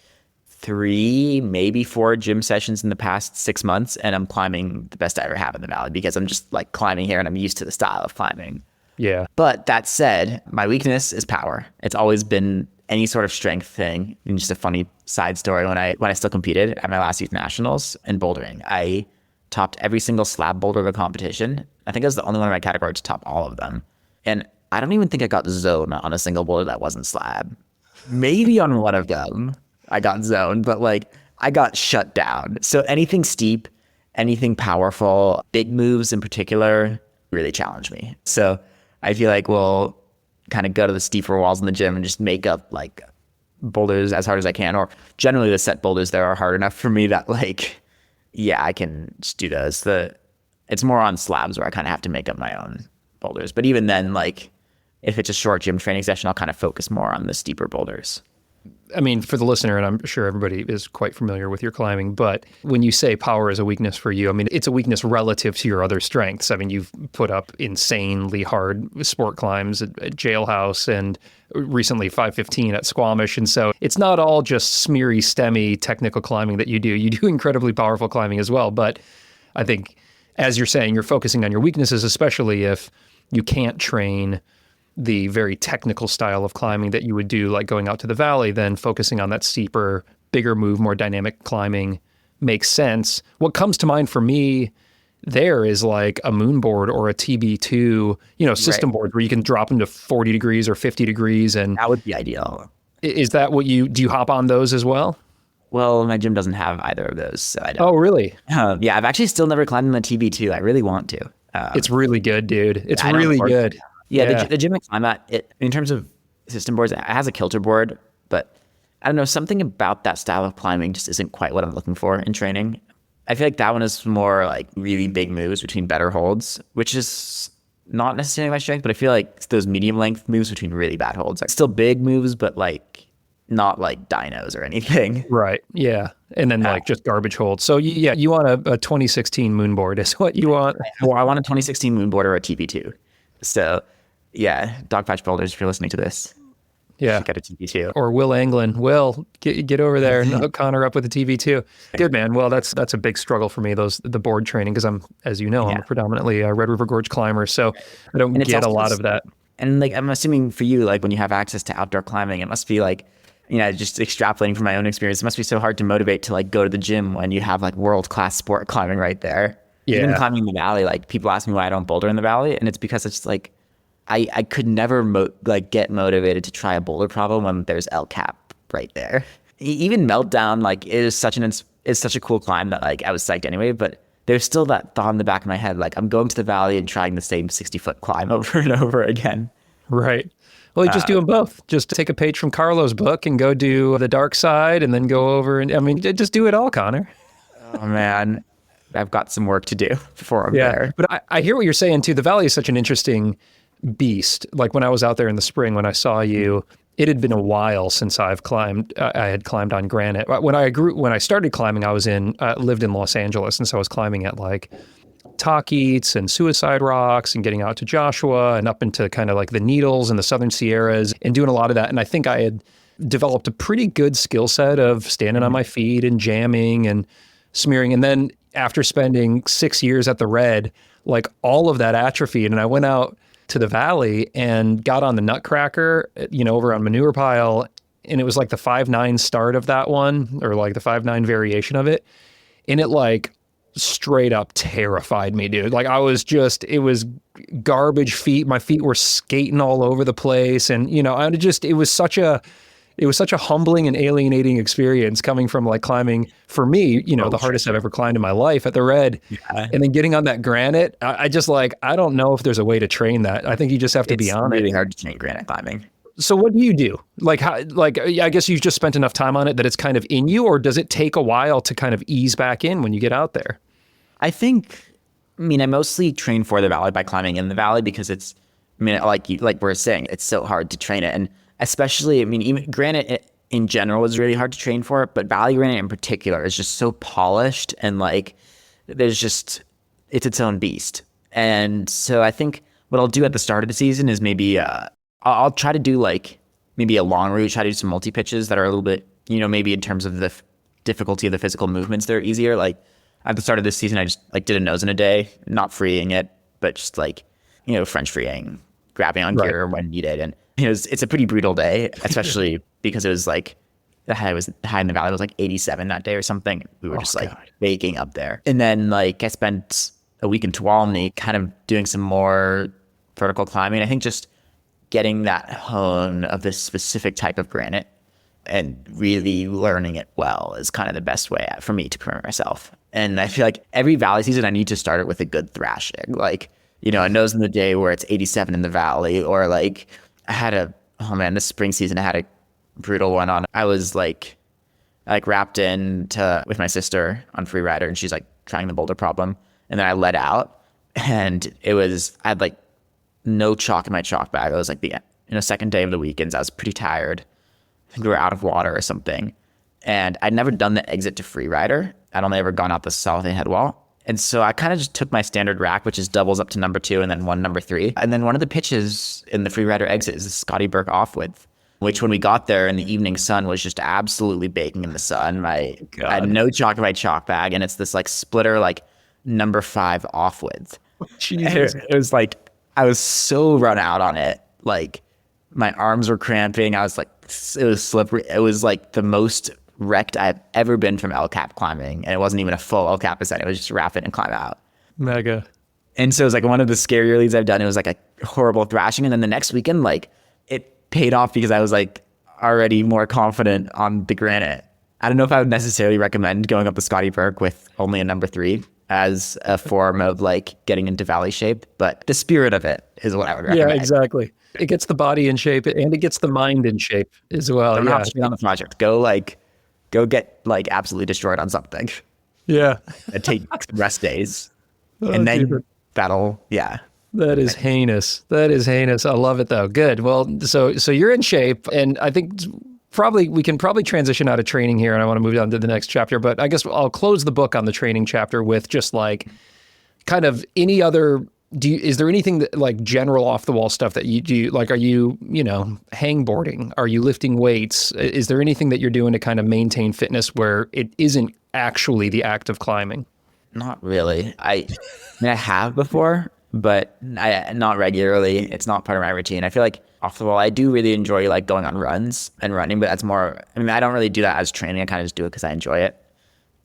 3, maybe 4 gym sessions in the past 6 months, and I'm climbing the best I ever have in the valley because I'm just like climbing here and I'm used to the style of climbing. Yeah. But that said, my weakness is power. It's always been any sort of strength thing. And just a funny side story, when I still competed at my last youth nationals in bouldering, I topped every single slab boulder of the competition. I think I was the only one in my category to top all of them. And I don't even think I got zone on a single boulder that wasn't slab. Maybe on one of them I got zone, but like I got shut down. So anything steep, anything powerful, big moves in particular really challenge me. So I feel like we'll kind of go to the steeper walls in the gym and just make up like boulders as hard as I can, or generally the set boulders there are hard enough for me that like, yeah, I can just do those. It's more on slabs where I kind of have to make up my own boulders. But even then, like if it's a short gym training session, I'll kind of focus more on the steeper boulders. I mean, for the listener, and I'm sure everybody is quite familiar with your climbing, but when you say power is a weakness for you, I mean, it's a weakness relative to your other strengths. I mean, you've put up insanely hard sport climbs at Jailhouse and recently 515 at Squamish. And so it's not all just smeary, stemmy technical climbing that you do. You do incredibly powerful climbing as well. But I think, as you're saying, you're focusing on your weaknesses, especially if you can't train the very technical style of climbing that you would do, like going out to the valley, then focusing on that steeper, bigger move, more dynamic climbing makes sense. What comes to mind for me there is like a moon board or a TB2, system board where you can drop them to 40 degrees or 50 degrees. And that would be ideal. Is that what do you hop on those as well? Well, my gym doesn't have either of those, so I don't. Oh, really? Yeah, I've actually still never climbed in the TB2. I really want to. It's really good, dude. It's really good. Yeah, the gym I climb at, in terms of system boards, it has a kilter board, but I don't know, something about that style of climbing just isn't quite what I'm looking for in training. I feel like that one is more like really big moves between better holds, which is not necessarily my strength, but I feel like it's those medium length moves between really bad holds. Like still big moves, but like not like dynos or anything. Right. Yeah. And then like just garbage holds. So you want a 2016 moon board is what you want. Well, I want a 2016 moon board or a TB2. So yeah, Dogpatch Boulders, if you're listening to this, yeah, get a TB2. Or Will Anglin. Will, get over there and hook Connor up with a TB2. Good, man. Well, that's a big struggle for me, the board training, because I'm a predominantly a Red River Gorge climber, so I don't get a lot of that. And like, I'm assuming for you, like when you have access to outdoor climbing, it must be like, just extrapolating from my own experience, it must be so hard to motivate to like go to the gym when you have like world-class sport climbing right there. Yeah. Even climbing the valley, like people ask me why I don't boulder in the valley, and it's because it's like, I could never get motivated to try a boulder problem when there's El Cap right there. Even Meltdown, like, is such a cool climb that like I was psyched anyway, but there's still that thought in the back of my head, like I'm going to the valley and trying the same 60-foot climb over and over again. Right. Well, you just do them both. Just take a page from Carlo's book and go do the dark side and then go over and just do it all, Connor. Oh man, I've got some work to do before I'm there. But I hear what you're saying too. The valley is such an interesting beast. Like when I was out there in the spring, when I saw you, it had been a while since I had climbed on granite. When I started climbing, I lived in Los Angeles. And so I was climbing at like Talkeets and Suicide Rocks and getting out to Joshua and up into kind of like the Needles and the Southern Sierras and doing a lot of that. And I think I had developed a pretty good skill set of standing on my feet and jamming and smearing. And then after spending 6 years at the Red, like all of that atrophied. And I went out to the valley and got on the Nutcracker, over on Manure Pile. And it was like the 5.9 start of that one, or like the 5.9 variation of it. And it like straight up terrified me, dude. Like it was garbage feet. My feet were skating all over the place. And, it was such a humbling and alienating experience coming from like climbing, for me, the hardest I've ever climbed in my life at the Red. Yeah. And then getting on that granite, I don't know if there's a way to train that. I think you just have to be on it. It's really hard to train granite climbing. So what do you do? I guess you've just spent enough time on it that it's kind of in you, or does it take a while to kind of ease back in when you get out there? I mostly train for the valley by climbing in the valley because like we're saying, it's so hard to train it. And especially, even granite in general is really hard to train for, but valley granite in particular is just so polished and like it's its own beast. And so I think what I'll do at the start of the season is maybe I'll try to do like maybe a long route, try to do some multi-pitches that are a little bit, maybe in terms of the difficulty of the physical movements, they're easier. Like at the start of this season, I just like did a nose in a day, not freeing it, but just like, French freeing, grabbing on gear when needed. And it's a pretty brutal day, especially because it was like the high in the valley. It was like 87 that day or something. We were baking up there. And then like I spent a week in Tuolumne kind of doing some more vertical climbing. I think just getting that hone of this specific type of granite and really learning it well is kind of the best way for me to prepare myself. And I feel like every valley season, I need to start it with a good thrashing. Like, a nose in the day where it's 87 in the valley, or like this spring season, I had a brutal one on. I was like wrapped with my sister on Freerider, and she's like trying the boulder problem. And then I let out And I had like no chalk in my chalk bag. It was like second day of the weekends. I was pretty tired. I think we were out of water or something. And I'd never done the exit to freerider. I'd only ever gone out the Southern head wall. And so I kind of just took my standard rack, which is doubles up to number 2 and then one number 3. And then one of the pitches in the freerider exit is the Scotty Burke off width, which when we got there in the evening sun was just absolutely baking in the sun. I had no chalk in my chalk bag, and it's this like splitter, like number 5 off width. Jesus. It was like, I was so run out on it. Like my arms were cramping. I was like, it was slippery. It was like the most wrecked I've ever been from El Cap climbing. And it wasn't even a full El Cap ascent. It was just rapid and climb out. Mega. And so it was like one of the scarier leads I've done. It was like a horrible thrashing. And then the next weekend, like it paid off because I was like already more confident on the granite. I don't know if I would necessarily recommend going up the Scotty Burke with only a number 3 as a form of like getting into valley shape, but the spirit of it is what I would recommend. Yeah, exactly. It gets the body in shape and it gets the mind in shape as well. Don't not on the project. Go get like absolutely destroyed on something. Yeah. And take rest days. And then that'll, yeah. That is heinous. That is heinous. I love it though. Good. Well, so you're in shape, and I think we can probably transition out of training here, and I want to move on to the next chapter, but I guess I'll close the book on the training chapter with just like kind of any other, is there anything that like general off the wall stuff that you do? Like, are you hangboarding? Are you lifting weights? Is there anything that you're doing to kind of maintain fitness where it isn't actually the act of climbing? Not really. I mean, I have before, but not regularly. It's not part of my routine. I feel like off the wall, I do really enjoy like going on runs and running, but that's more, I mean, I don't really do that as training. I kind of just do it because I enjoy it.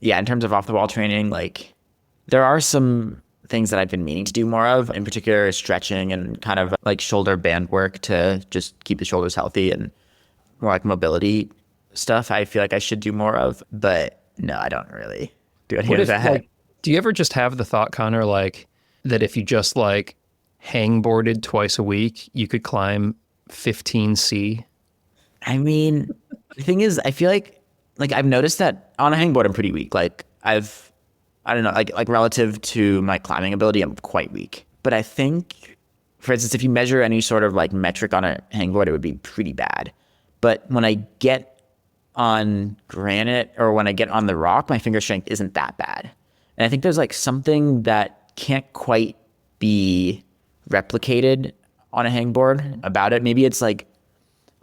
Yeah, in terms of off the wall training, like there are some things that I've been meaning to do more of, in particular stretching and kind of like shoulder band work to just keep the shoulders healthy, and more like mobility stuff I feel like I should do more of, but no, I don't really do any of that. Like, do you ever just have the thought, Connor, like that if you just like hangboarded twice a week, you could climb 15C? I mean, the thing is, I feel like I've noticed that on a hangboard, I'm pretty weak. Like I don't know, like relative to my climbing ability, I'm quite weak. But I think, for instance, if you measure any sort of like metric on a hangboard, it would be pretty bad. But when I get on granite or when I get on the rock, my finger strength isn't that bad. And I think there's like something that can't quite be replicated on a hangboard about it. Maybe it's like,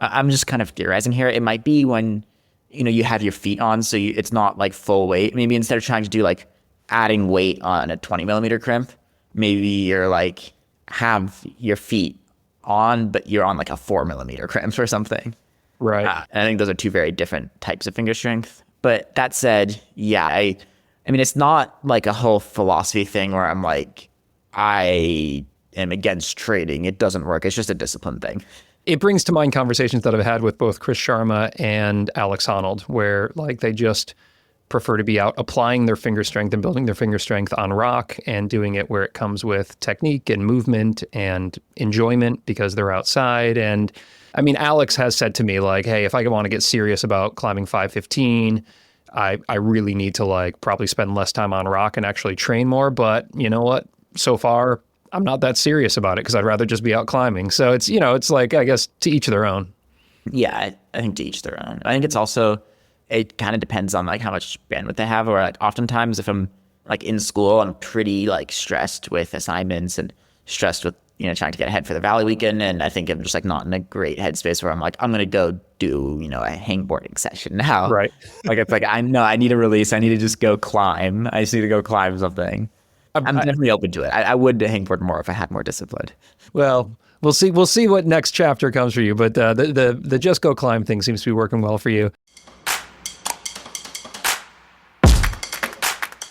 I'm just kind of theorizing here. It might be when, you have your feet on, so it's not like full weight. Maybe instead of trying to do like adding weight on a 20 millimeter crimp, maybe you're like have your feet on, but you're on like a 4 millimeter crimp or something. Right. And I think those are two very different types of finger strength. But that said, yeah, I mean, it's not like a whole philosophy thing where I'm like, I am against trading. It doesn't work. It's just a discipline thing. It brings to mind conversations that I've had with both Chris Sharma and Alex Honnold, where like they just prefer to be out applying their finger strength and building their finger strength on rock and doing it where it comes with technique and movement and enjoyment because they're outside. And I mean, Alex has said to me like, hey, if I want to get serious about climbing 515, I really need to like probably spend less time on rock and actually train more. But you know what? So far, I'm not that serious about it because I'd rather just be out climbing. So it's, it's like, I guess, to each their own. Yeah, I think to each their own. I think it's also, it kind of depends on like how much bandwidth they have, or like oftentimes if I'm like in school, I'm pretty like stressed with assignments and stressed with, trying to get ahead for the Valley weekend. And I think I'm just like not in a great headspace where I'm like, I'm going to go do, a hangboarding session now. Right. Like, it's like, I need a release. I need to just go climb. I just need to go climb something. I'm definitely open to it. I would hangboard more if I had more discipline. Well, we'll see. We'll see what next chapter comes for you. But the just go climb thing seems to be working well for you.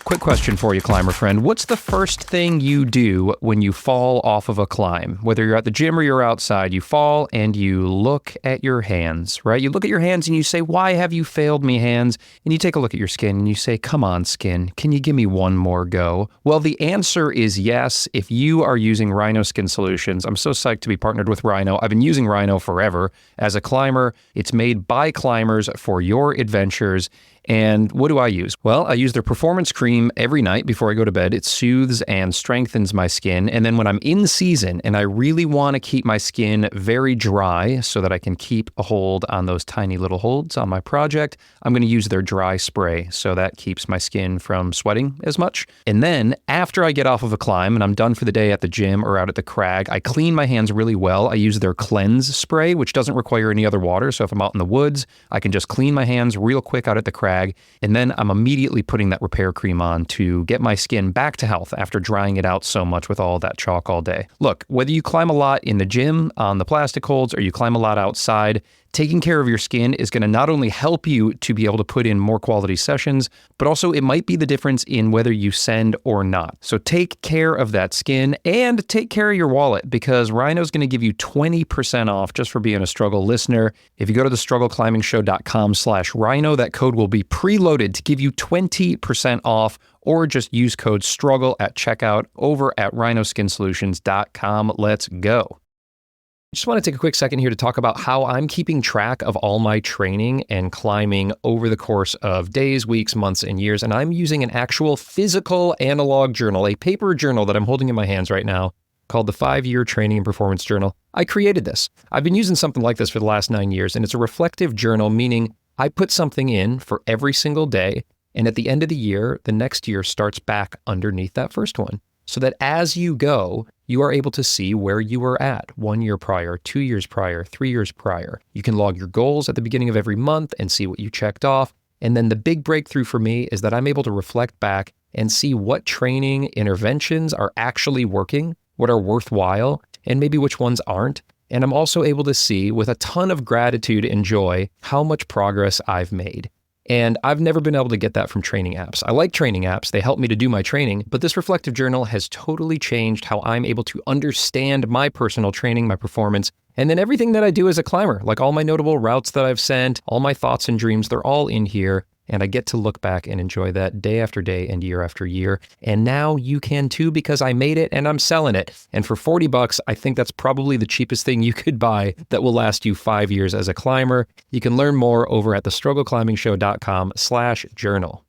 Quick question for you, climber friend. What's the first thing you do when you fall off of a climb? Whether you're at the gym or you're outside, you fall and you look at your hands, right? You look at your hands and you say, why have you failed me, hands? And you take a look at your skin and you say, come on, skin, can you give me one more go? Well, the answer is yes. If you are using Rhino Skin Solutions, I'm so psyched to be partnered with Rhino. I've been using Rhino forever. As a climber, it's made by climbers for your adventures. And what do I use? Well, I use their performance cream cream every night before I go to bed. It soothes and strengthens my skin. And then when I'm in season and I really want to keep my skin very dry so that I can keep a hold on those tiny little holds on my project, I'm going to use their dry spray. So that keeps my skin from sweating as much. And then after I get off of a climb and I'm done for the day at the gym or out at the crag, I clean my hands really well. I use their cleanse spray, which doesn't require any other water. So if I'm out in the woods, I can just clean my hands real quick out at the crag. And then I'm immediately putting that repair cream on to get my skin back to health after drying it out so much with all that chalk all day. Look, whether you climb a lot in the gym on the plastic holds or you climb a lot outside, taking care of your skin is going to not only help you to be able to put in more quality sessions, but also it might be the difference in whether you send or not. So take care of that skin and take care of your wallet, because Rhino's going to give you 20% off just for being a Struggle listener. If you go to thestruggleclimbingshow.com/Rhino, that code will be preloaded to give you 20% off, or just use code STRUGGLE at checkout over at rhinoskinsolutions.com. Let's go. I just want to take a quick second here to talk about how I'm keeping track of all my training and climbing over the course of days, weeks, months, and years. And I'm using an actual physical analog journal, a paper journal that I'm holding in my hands right now called the 5-Year Training and Performance Journal. I created this. I've been using something like this for the last 9 years, and it's a reflective journal, meaning I put something in for every single day. And at the end of the year, the next year starts back underneath that first one, so that as you go, you are able to see where you were at 1 year prior, 2 years prior, 3 years prior. You can log your goals at the beginning of every month and see what you checked off. And then the big breakthrough for me is that I'm able to reflect back and see what training interventions are actually working, what are worthwhile, and maybe which ones aren't. And I'm also able to see with a ton of gratitude and joy how much progress I've made. And I've never been able to get that from training apps. I like training apps. They help me to do my training, but this reflective journal has totally changed how I'm able to understand my personal training, my performance, and then everything that I do as a climber, like all my notable routes that I've sent, all my thoughts and dreams, they're all in here. And I get to look back and enjoy that day after day and year after year. And now you can too, because I made it and I'm selling it. And for $40, I think that's probably the cheapest thing you could buy that will last you 5 years as a climber. You can learn more over at thestruggleclimbingshow.com/journal.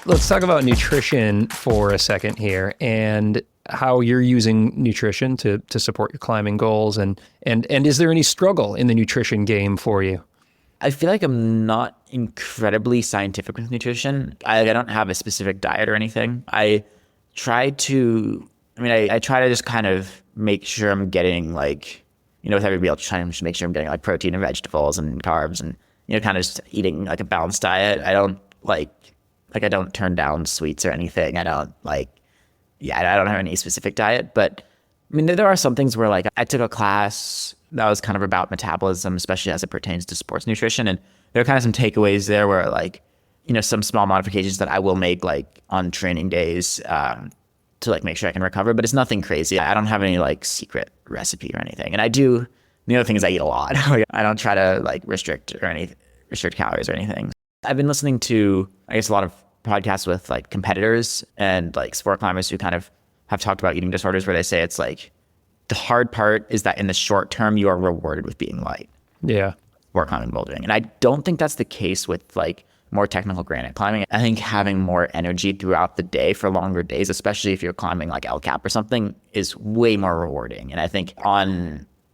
Let's talk about nutrition for a second here, and how you're using nutrition to support your climbing goals, and is there any struggle in the nutrition game for you? I feel like I'm not incredibly scientific with nutrition. I don't have a specific diet or anything. I try to just kind of make sure I'm getting, like, with everybody else, trying to just make sure I'm getting like protein and vegetables and carbs, and, kind of just eating like a balanced diet. I don't I don't turn down sweets or anything. I don't have any specific diet, but I mean, there are some things where, like, I took a class that was kind of about metabolism, especially as it pertains to sports nutrition. And there are kind of some takeaways there where, like, some small modifications that I will make, like, on training days to, like, make sure I can recover, but it's nothing crazy. I don't have any, like, secret recipe or anything. And the other thing is I eat a lot. I don't try to, like, restrict calories or anything. I've been listening to, I guess, a lot of podcasts with, like, competitors and, like, sport climbers who kind of have talked about eating disorders, where they say it's like the hard part is that in the short term you are rewarded with being light. Yeah. Sport climbing, bouldering. And I don't think that's the case with, like, more technical granite climbing. I think having more energy throughout the day for longer days, especially if you're climbing like El Cap or something, is way more rewarding. And I think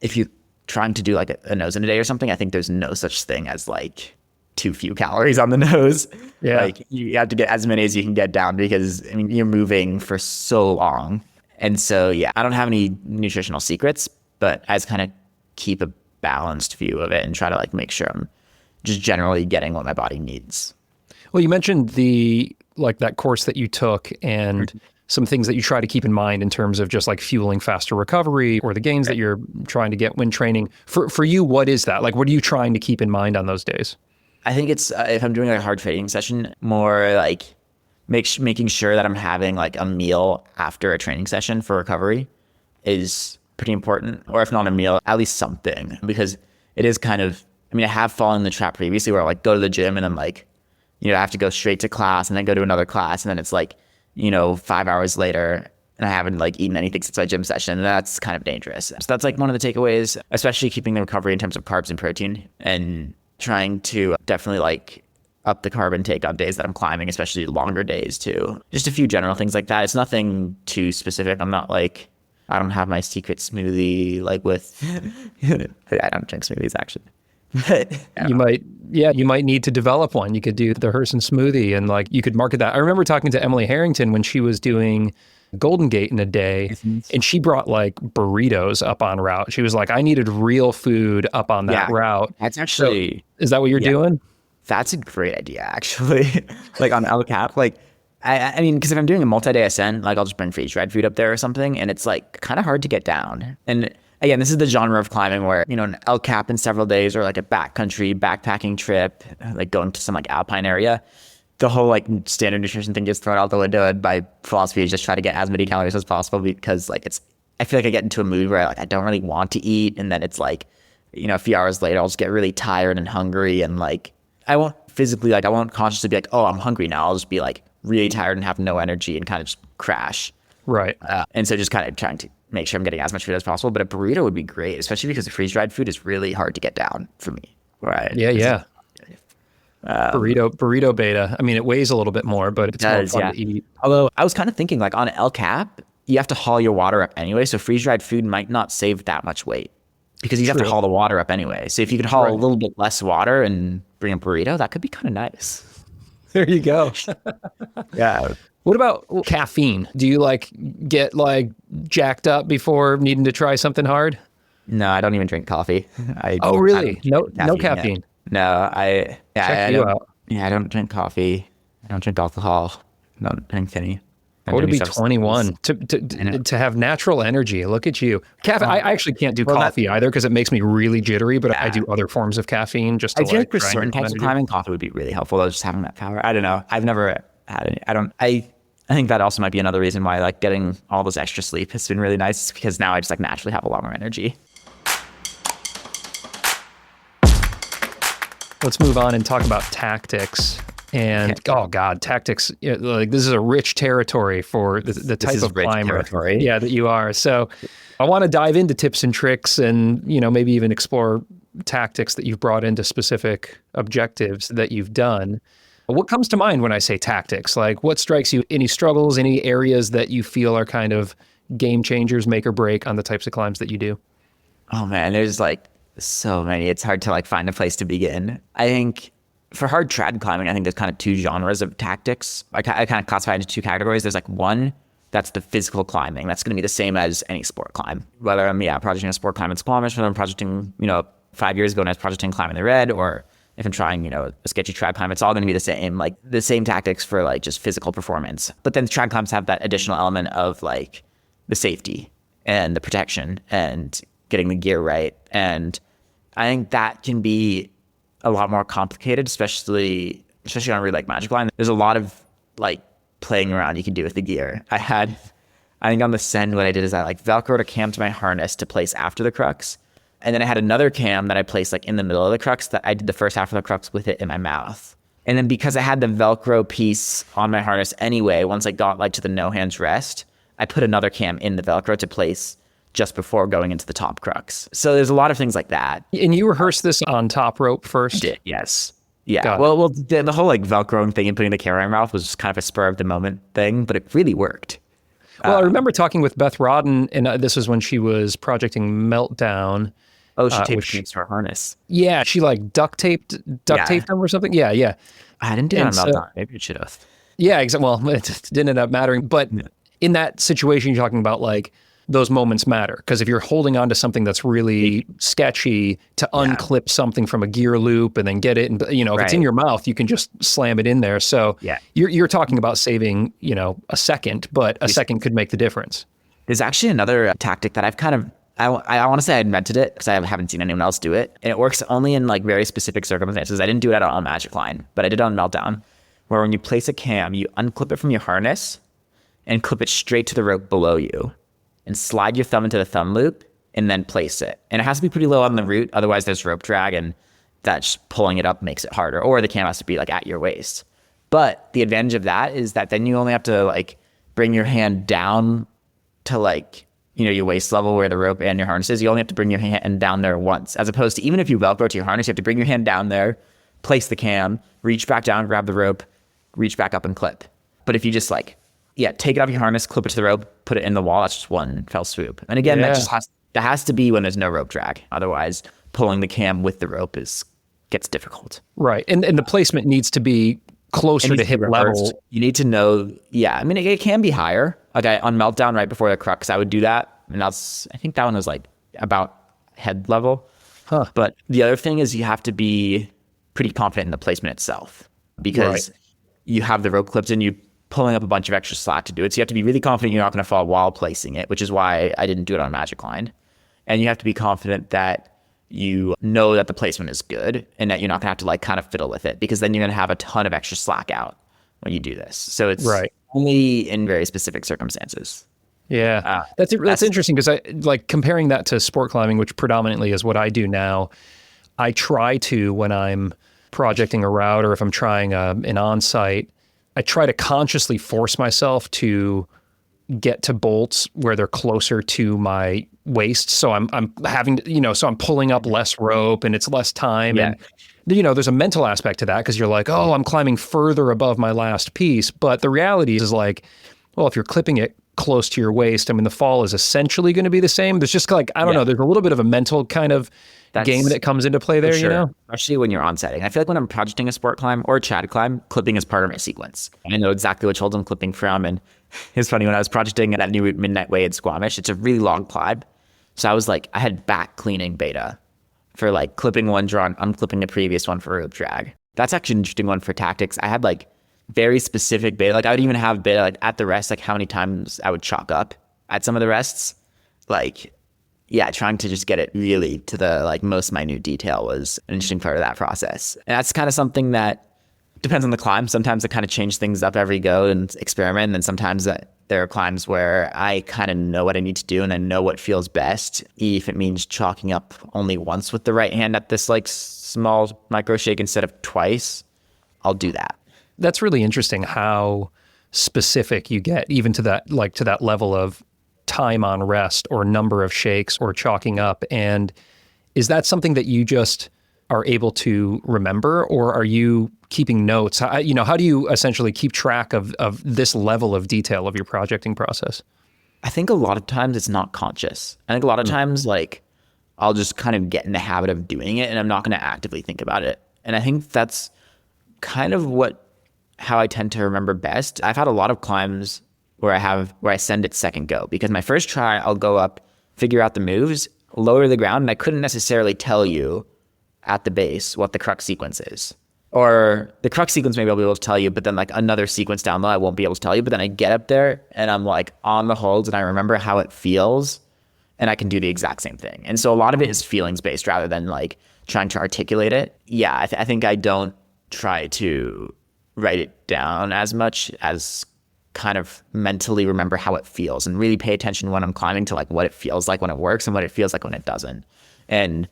if you're trying to do like a nose in a day or something, I think there's no such thing as, like, too few calories on the nose. Yeah. Like, you have to get as many as you can get down, because, I mean, you're moving for so long. And so, yeah, I don't have any nutritional secrets, but I just kind of keep a balanced view of it and try to, like, make sure I'm just generally getting what my body needs. Well, you mentioned that course that you took, and some things that you try to keep in mind in terms of just, like, fueling faster recovery or the gains that you're trying to get when training. For you, what is that? Like, what are you trying to keep in mind on those days? I think it's, if I'm doing a hard training session, more like making sure that I'm having, like, a meal after a training session for recovery is pretty important. Or if not a meal, at least something, because it is kind of, I mean, I have fallen in the trap previously where I, like, go to the gym and then, like, I have to go straight to class and then go to another class. And then it's like, 5 hours later and I haven't, like, eaten anything since my gym session. And that's kind of dangerous. So that's, like, one of the takeaways, especially keeping the recovery in terms of carbs and protein. And trying to definitely like up the carb intake on days that I'm climbing, especially longer days too. Just a few general things like that. It's nothing too specific. I'm not like, I don't have my secret smoothie like with, I don't drink smoothies actually. You might need to develop one. You could do the Herson smoothie and like you could market that. I remember talking to Emily Harrington when she was doing Golden Gate in a day, and she brought like burritos up on route. She was like, I needed real food up on that route. That's actually, so, is that what you're doing? That's a great idea, actually. Like on El Cap, like, I mean, because if I'm doing a multi-day ascent, like I'll just bring freeze-dried food up there or something, and it's like kind of hard to get down. And again, this is the genre of climbing where, you know, an El Cap in several days or like a backcountry backpacking trip, like going to some like alpine area, the whole like standard nutrition thing gets thrown out the window. And my philosophy is just try to get as many calories as possible because like I feel like I get into a mood where like I don't really want to eat, and then it's like, you know, a few hours later I'll just get really tired and hungry, and like I won't physically, like I won't consciously be like, oh, I'm hungry now. I'll just be like really tired and have no energy and kind of just crash. Right. And so just kind of trying to make sure I'm getting as much food as possible. But a burrito would be great, especially because the freeze-dried food is really hard to get down for me. Right. Yeah. Burrito beta. I mean, it weighs a little bit more, but it's more fun to eat. Although I was kind of thinking like on El Cap, you have to haul your water up anyway. So freeze-dried food might not save that much weight because you have to haul the water up anyway. So if you could haul a little bit less water and bring a burrito, that could be kind of nice. There you go. Yeah. What about caffeine? Do you like get like jacked up before needing to try something hard? No, I don't even drink coffee. Oh, really? No caffeine. No, I don't drink coffee. I don't drink alcohol. I don't drink any. I would be 21 to have natural energy. Look at you. Caffeine. I actually can't do coffee either because it makes me really jittery, but I do other forms of caffeine just to I feel like for certain types of climbing, coffee would be really helpful. Just having that power. I don't know. I've never had any. I think that also might be another reason why like getting all this extra sleep has been really nice because now I just like naturally have a lot more energy. Let's move on and talk about tactics. And tactics, like this is a rich territory for the type of climber that you are. So I want to dive into tips and tricks and, you know, maybe even explore tactics that you've brought into specific objectives that you've done. What comes to mind when I say tactics? Like what strikes you? Any struggles, any areas that you feel are kind of game changers, make or break on the types of climbs that you do? Oh man, there's like so many. It's hard to like find a place to begin. I think for hard trad climbing, I think there's kind of two genres of tactics. I kind of classify it into two categories. There's like one that's the physical climbing. That's going to be the same as any sport climb. Whether I'm projecting a sport climb in Squamish, whether I'm projecting, 5 years ago when I was projecting climbing the red, or if I'm trying, a sketchy trad climb, it's all going to be the same. Like the same tactics for like just physical performance. But then trad climbs have that additional element of like the safety and the protection and getting the gear right. And I think that can be a lot more complicated, especially on a really like Magic Line. There's a lot of like playing around you can do with the gear. I think on the Send, what I did is I like Velcroed a cam to my harness to place after the crux. And then I had another cam that I placed like in the middle of the crux that I did the first half of the crux with it in my mouth. And then because I had the Velcro piece on my harness anyway, once I got like to the no hands rest, I put another cam in the Velcro to place just before going into the top crux. So there's a lot of things like that. And you rehearsed this on top rope first? I did, yes. Yeah. Well, the whole like Velcroing thing and putting the camera in my mouth was just kind of a spur of the moment thing, but it really worked. Well, I remember talking with Beth Rodden, and this was when she was projecting Meltdown. Oh, she taped tapes to her harness. Yeah, she like duct taped them or something. Yeah. I didn't do that on Meltdown. Maybe it should have. Yeah, exactly. Well, it didn't end up mattering. But in that situation, you're talking about like those moments matter. Because if you're holding on to something that's really sketchy, to unclip something from a gear loop and then get it, and if it's in your mouth, you can just slam it in there. So you're talking about saving, a second, but a second could make the difference. There's actually another tactic that I've kind of, I want to say I invented it because I haven't seen anyone else do it. And it works only in like very specific circumstances. I didn't do it on Magic Line, but I did it on Meltdown, where when you place a cam, you unclip it from your harness and clip it straight to the rope below you and slide your thumb into the thumb loop and then place it. And it has to be pretty low on the root. Otherwise there's rope drag and that's pulling it up makes it harder. Or the cam has to be like at your waist. But the advantage of that is that then you only have to like bring your hand down to like your waist level where the rope and your harness is, you only have to bring your hand down there once, as opposed to even if you Velcro to your harness, you have to bring your hand down there, place the cam, reach back down, grab the rope, reach back up and clip. But if you just take it off your harness, clip it to the rope, put it in the wall, that's just one fell swoop. And again, that has to be when there's no rope drag. Otherwise, pulling the cam with the rope gets difficult. Right. And the placement needs to be closer to hip level. You need to know, I mean, it can be higher. Like on Meltdown right before the crux, I would do that. And I think that one was like about head level. Huh. But the other thing is you have to be pretty confident in the placement itself, because you have the rope clipped and you pulling up a bunch of extra slack to do it. So you have to be really confident you're not going to fall while placing it, which is why I didn't do it on Magic Line. And you have to be confident that you know that the placement is good and that you're not going to have to like kind of fiddle with it, because then you're going to have a ton of extra slack out when you do this. So it's only in very specific circumstances. Yeah. That's interesting, because I like comparing that to sport climbing, which predominantly is what I do now. I try to, when I'm projecting a route or if I'm trying an on-site, I try to consciously force myself to get to bolts where they're closer to my waist. So I'm having to, so I'm pulling up less rope and it's less time. Yeah. And, there's a mental aspect to that, because you're like, oh, I'm climbing further above my last piece. But the reality is like, well, if you're clipping it close to your waist, I mean, the fall is essentially going to be the same. There's just like, I don't know, there's a little bit of a mental kind of game that comes into play there, sure. Especially when you're on setting. I feel like when I'm projecting a sport climb or a trad climb, clipping is part of my sequence. I know exactly which holds I'm clipping from. And it's funny, when I was projecting that new Midnight Way at Squamish, it's a really long climb. So I was like, I had back cleaning beta for like clipping one draw and unclipping the previous one for rope drag. That's actually an interesting one for tactics. I had like very specific beta. Like I would even have beta like at the rest, like how many times I would chalk up at some of the rests. Like, trying to just get it really to the like most minute detail was an interesting part of that process. And that's kind of something that depends on the climb. Sometimes I kind of change things up every go and experiment. And then sometimes there are climbs where I kind of know what I need to do and I know what feels best. If it means chalking up only once with the right hand at this like small micro shake instead of twice, I'll do that. That's really interesting how specific you get, even to that level of time on rest or number of shakes or chalking up. And is that something that you just are able to remember, or are you keeping notes? How do you essentially keep track of this level of detail of your projecting process? I think a lot of times it's not conscious. I think a lot of times like I'll just kind of get in the habit of doing it and I'm not going to actively think about it. And I think that's kind of how I tend to remember best. I've had a lot of climbs where I send it second go, because my first try, I'll go up, figure out the moves, lower the ground, and I couldn't necessarily tell you at the base what the crux sequence is. Or the crux sequence maybe I'll be able to tell you, but then like another sequence down low, I won't be able to tell you. But then I get up there and I'm like on the holds and I remember how it feels and I can do the exact same thing. And so a lot of it is feelings based rather than like trying to articulate it. Yeah, I think I don't try to write it down as much as kind of mentally remember how it feels and really pay attention when I'm climbing to like what it feels like when it works and what it feels like when it doesn't. And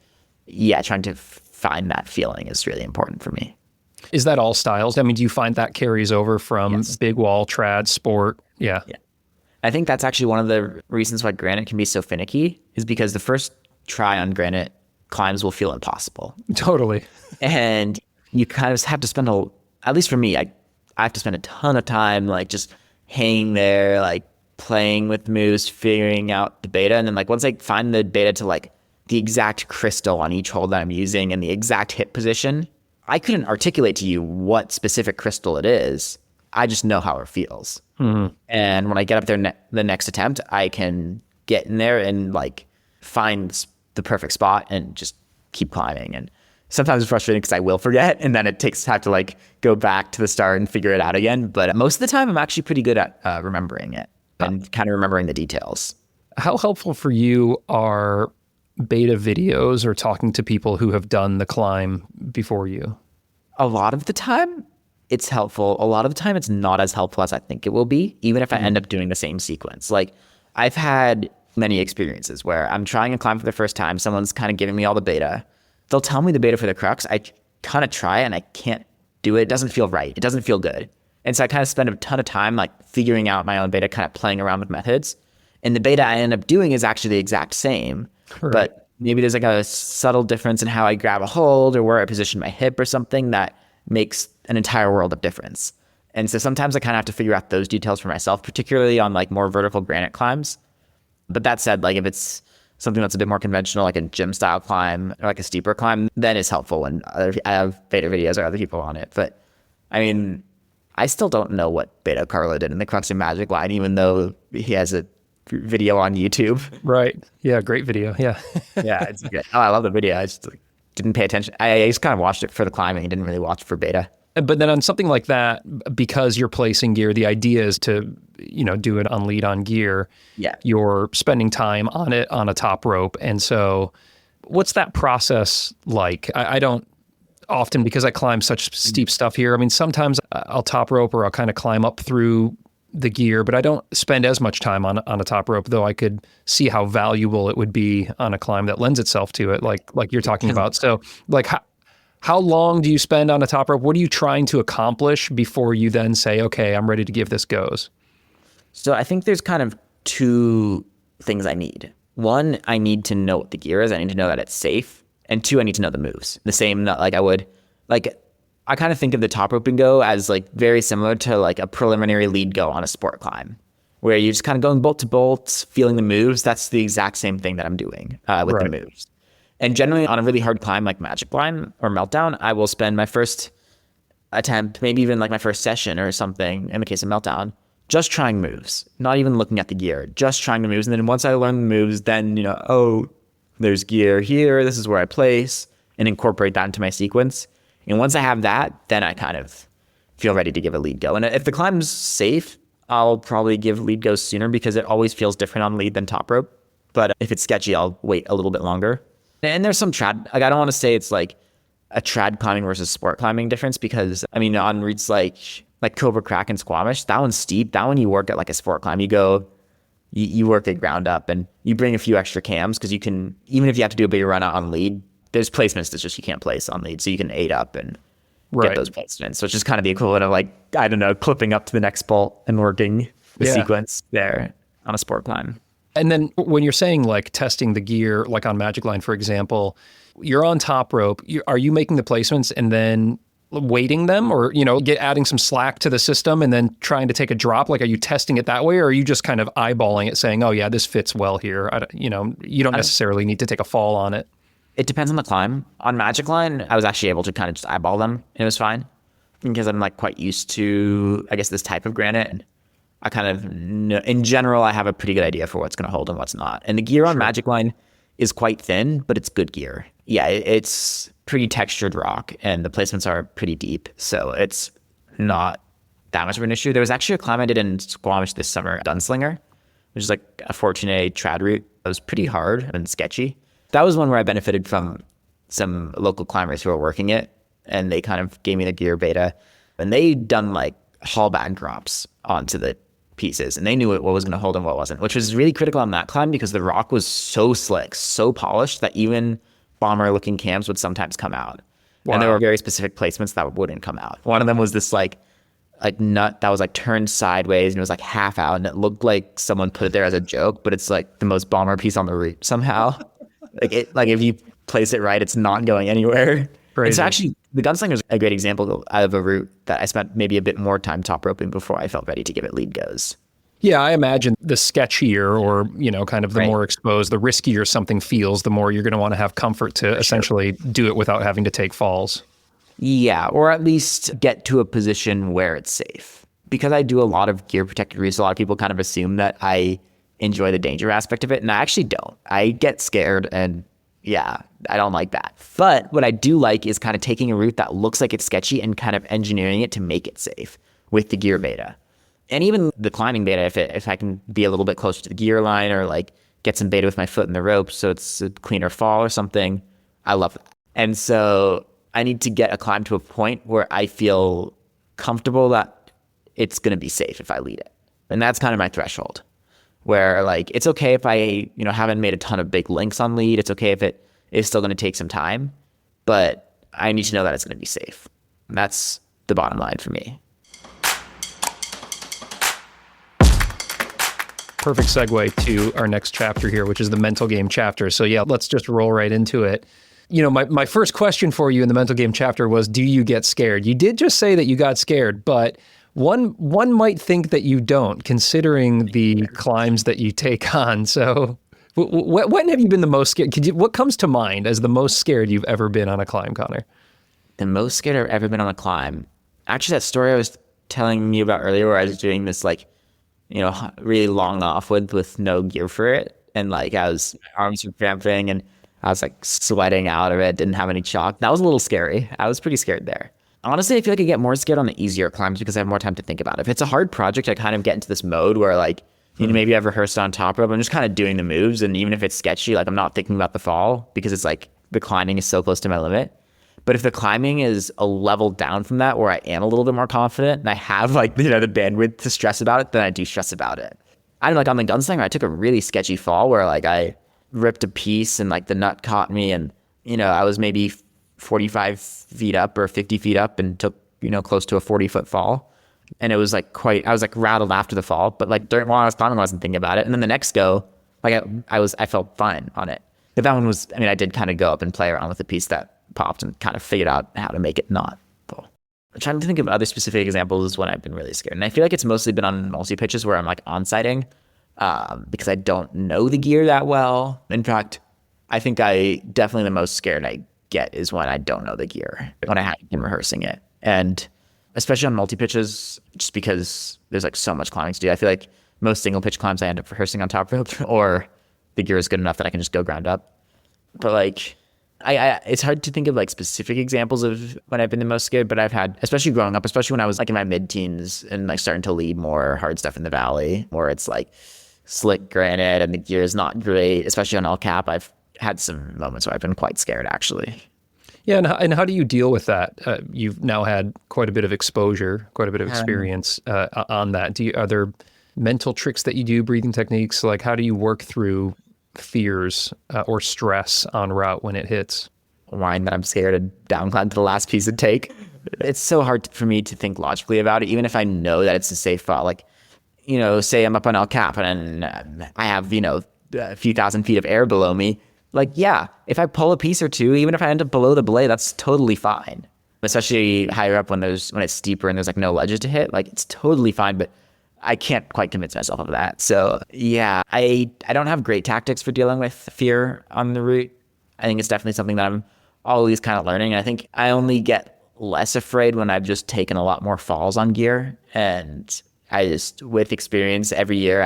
trying to find that feeling is really important for me. Is that all styles? I mean, do you find that carries over from big wall, trad, sport? Yeah. I think that's actually one of the reasons why granite can be so finicky, is because the first try on granite climbs will feel impossible. Totally. And you kind of have to spend at least for me, I have to spend a ton of time like just hanging there, like playing with moves, figuring out the beta. And then like once I find the beta to like the exact crystal on each hold that I'm using and the exact hit position, I couldn't articulate to you what specific crystal it is. I just know how it feels. Mm-hmm. And when I get up there the next attempt, I can get in there and like find the perfect spot and just keep climbing. And sometimes it's frustrating because I will forget, and then it takes time to like go back to the start and figure it out again. But most of the time, I'm actually pretty good at remembering it and kind of remembering the details. How helpful for you are beta videos or talking to people who have done the climb before you? A lot of the time, it's helpful. A lot of the time, it's not as helpful as I think it will be, even if I end up doing the same sequence. Like I've had many experiences where I'm trying a climb for the first time. Someone's kind of giving me all the beta. They'll tell me the beta for the crux. I kind of try and I can't do it. It doesn't feel right. It doesn't feel good. And so I kind of spend a ton of time like figuring out my own beta, kind of playing around with methods. And the beta I end up doing is actually the exact same, Right. but maybe there's like a subtle difference in how I grab a hold or where I position my hip or something that makes an entire world of difference. And so sometimes I kind of have to figure out those details for myself, particularly on like more vertical granite climbs. But that said, like if it's something that's a bit more conventional, like a gym style climb or like a steeper climb, then it's helpful when I have beta videos or other people on it. But I mean, I still don't know what Beta Carlo did in the Crux of Magic line, even though he has a video on YouTube. Right. Yeah. Great video. Yeah. Yeah, it's good. Oh, I love the video. I just like, didn't pay attention. I just kind of watched it for the climbing. I didn't really watch it for beta. But then on something like that, because you're placing gear, the idea is to, do it on lead on gear. Yeah. You're spending time on it on a top rope. And so what's that process like? I don't often, because I climb such steep stuff here. I mean, sometimes I'll top rope or I'll kind of climb up through the gear, but I don't spend as much time on a top rope, though I could see how valuable it would be on a climb that lends itself to it, like you're talking about. So like how long do you spend on a top rope? What are you trying to accomplish before you then say, okay, I'm ready to give this goes? So I think there's kind of two things I need. One, I need to know what the gear is. I need to know that it's safe. And two, I need to know the moves. The same that like I would, like I kind of think of the top rope and go as like very similar to like a preliminary lead go on a sport climb, where you're just kind of going bolt to bolt, feeling the moves. That's the exact same thing that I'm doing with the moves. And generally on a really hard climb like Magic Line or Meltdown, I will spend my first attempt, maybe even like my first session or something, in the case of Meltdown, just trying moves, not even looking at the gear, just trying the moves. And then once I learn the moves, then, there's gear here, this is where I place, and incorporate that into my sequence. And once I have that, then I kind of feel ready to give a lead go. And if the climb's safe, I'll probably give lead goes sooner because it always feels different on lead than top rope. But if it's sketchy, I'll wait a little bit longer. And there's some trad, like I don't want to say it's like a trad climbing versus sport climbing difference, because I mean on routes like Cobra Crack and Squamish, that one's steep. That one you work at like a sport climb. You work it ground up and you bring a few extra cams because you can, even if you have to do a bigger run out on lead, there's placements that just you can't place on lead. So you can 8 up and get those placements. So it's just kind of the equivalent of like, I don't know, clipping up to the next bolt and working the sequence there on a sport climb. And then when you're saying like testing the gear, like on Magic Line, for example, you're on top rope. Are you making the placements and then weighting them, or, adding some slack to the system and then trying to take a drop? Like, are you testing it that way, or are you just kind of eyeballing it saying, oh yeah, this fits well here? You don't necessarily need to take a fall on it. It depends on the climb. On Magic Line, I was actually able to kind of just eyeball them and it was fine because I'm like quite used to, I guess, this type of granite. And I kind of, in general, I have a pretty good idea for what's going to hold and what's not. And the gear on Magic Line is quite thin, but it's good gear. Yeah, it's pretty textured rock and the placements are pretty deep. So it's not that much of an issue. There was actually a climb I did in Squamish this summer, Dunslinger, which is like a Fortuné trad route. It was pretty hard and sketchy. That was one where I benefited from some local climbers who were working it, and they kind of gave me the gear beta. And they'd done like haul bag drops onto the pieces, and they knew what was going to hold and what wasn't, which was really critical on that climb because the rock was so slick, so polished that even bomber-looking cams would sometimes come out. Wow. And there were very specific placements that wouldn't come out. One of them was this like nut that was like turned sideways and it was like half out, and it looked like someone put it there as a joke, but it's like the most bomber piece on the route somehow. Like if you place it right, it's not going anywhere. Crazy. And so actually, the Gunslinger is a great example of a route that I spent maybe a bit more time top roping before I felt ready to give it lead goes. Yeah, I imagine the sketchier or, kind of the more exposed, the riskier something feels, the more you're going to want to have comfort to essentially do it without having to take falls. Yeah, or at least get to a position where it's safe. Because I do a lot of gear protected routes, a lot of people kind of assume that I enjoy the danger aspect of it, and I actually don't. I get scared, and yeah, I don't like that. But what I do like is kind of taking a route that looks like it's sketchy and kind of engineering it to make it safe with the gear beta. And even the climbing beta, if I can be a little bit closer to the gear line or like get some beta with my foot in the rope so it's a cleaner fall or something, I love that. And so I need to get a climb to a point where I feel comfortable that it's going to be safe if I lead it. And that's kind of my threshold, where like it's okay if I haven't made a ton of big links on lead. It's okay if it is still going to take some time, but I need to know that it's going to be safe. And that's the bottom line for me. perfect segue to our next chapter here, which is the mental game chapter. So yeah, let's just roll right into it. You know, my first question for you in the mental game chapter was, do you get scared? You did just say that you got scared, but one might think that you don't, considering the climbs that you take on. So when have you been the most scared? What comes to mind as the most scared you've ever been on a climb, Connor? The most scared I've ever been on a climb. Actually, that story I was telling you about earlier where I was doing this really long off with no gear for it. And my arms were cramping and I was sweating out of it, didn't have any chalk. That was a little scary. I was pretty scared there. Honestly, I feel like I get more scared on the easier climbs because I have more time to think about it. If it's a hard project, I kind of get into this mode where maybe I've rehearsed on top rope. I'm just kind of doing the moves. And even if it's sketchy, I'm not thinking about the fall because it's the climbing is so close to my limit. But if the climbing is a level down from that where I am a little bit more confident and I have the bandwidth to stress about it, then I do stress about it. I know on the gunslinger, I took a really sketchy fall where I ripped a piece and the nut caught me and, I was maybe 45 feet up or 50 feet up and took, close to a 40-foot fall. And it was I was rattled after the fall, but while I was climbing, I wasn't thinking about it. And then the next go, I felt fine on it. But that one was, I did kind of go up and play around with the piece that popped and kind of figured out how to make it not fall. I'm trying to think of other specific examples when I've been really scared. And I feel like it's mostly been on multi-pitches where I'm on-sighting because I don't know the gear that well. In fact, I think definitely the most scared I get is when I don't know the gear, when I haven't been rehearsing it. And especially on multi-pitches, just because there's so much climbing to do. I feel like most single pitch climbs I end up rehearsing on top rope or the gear is good enough that I can just go ground up. But it's hard to think of specific examples of when I've been the most scared, but I've had, especially growing up, especially when I was in my mid-teens and starting to lead more hard stuff in the valley, where it's slick granite and the gear is not great, especially on all cap. I've had some moments where I've been quite scared, actually. Yeah, and how do you deal with that? You've now had quite a bit of exposure, quite a bit of experience on that. Are there mental tricks that you do, breathing techniques? How do you work through fears or stress en route when it hits? Whine that I'm scared to downclimb to the last piece of take. It's so hard for me to think logically about it, even if I know that it's a safe fall. Say I'm up on El Cap and I have, a few thousand feet of air below me. If I pull a piece or two, even if I end up below the belay, that's totally fine. Especially higher up when it's steeper and there's no ledges to hit, it's totally fine. But I can't quite convince myself of that. So yeah, I don't have great tactics for dealing with fear on the route. I think it's definitely something that I'm always kind of learning. I think I only get less afraid when I've just taken a lot more falls on gear. And with experience every year,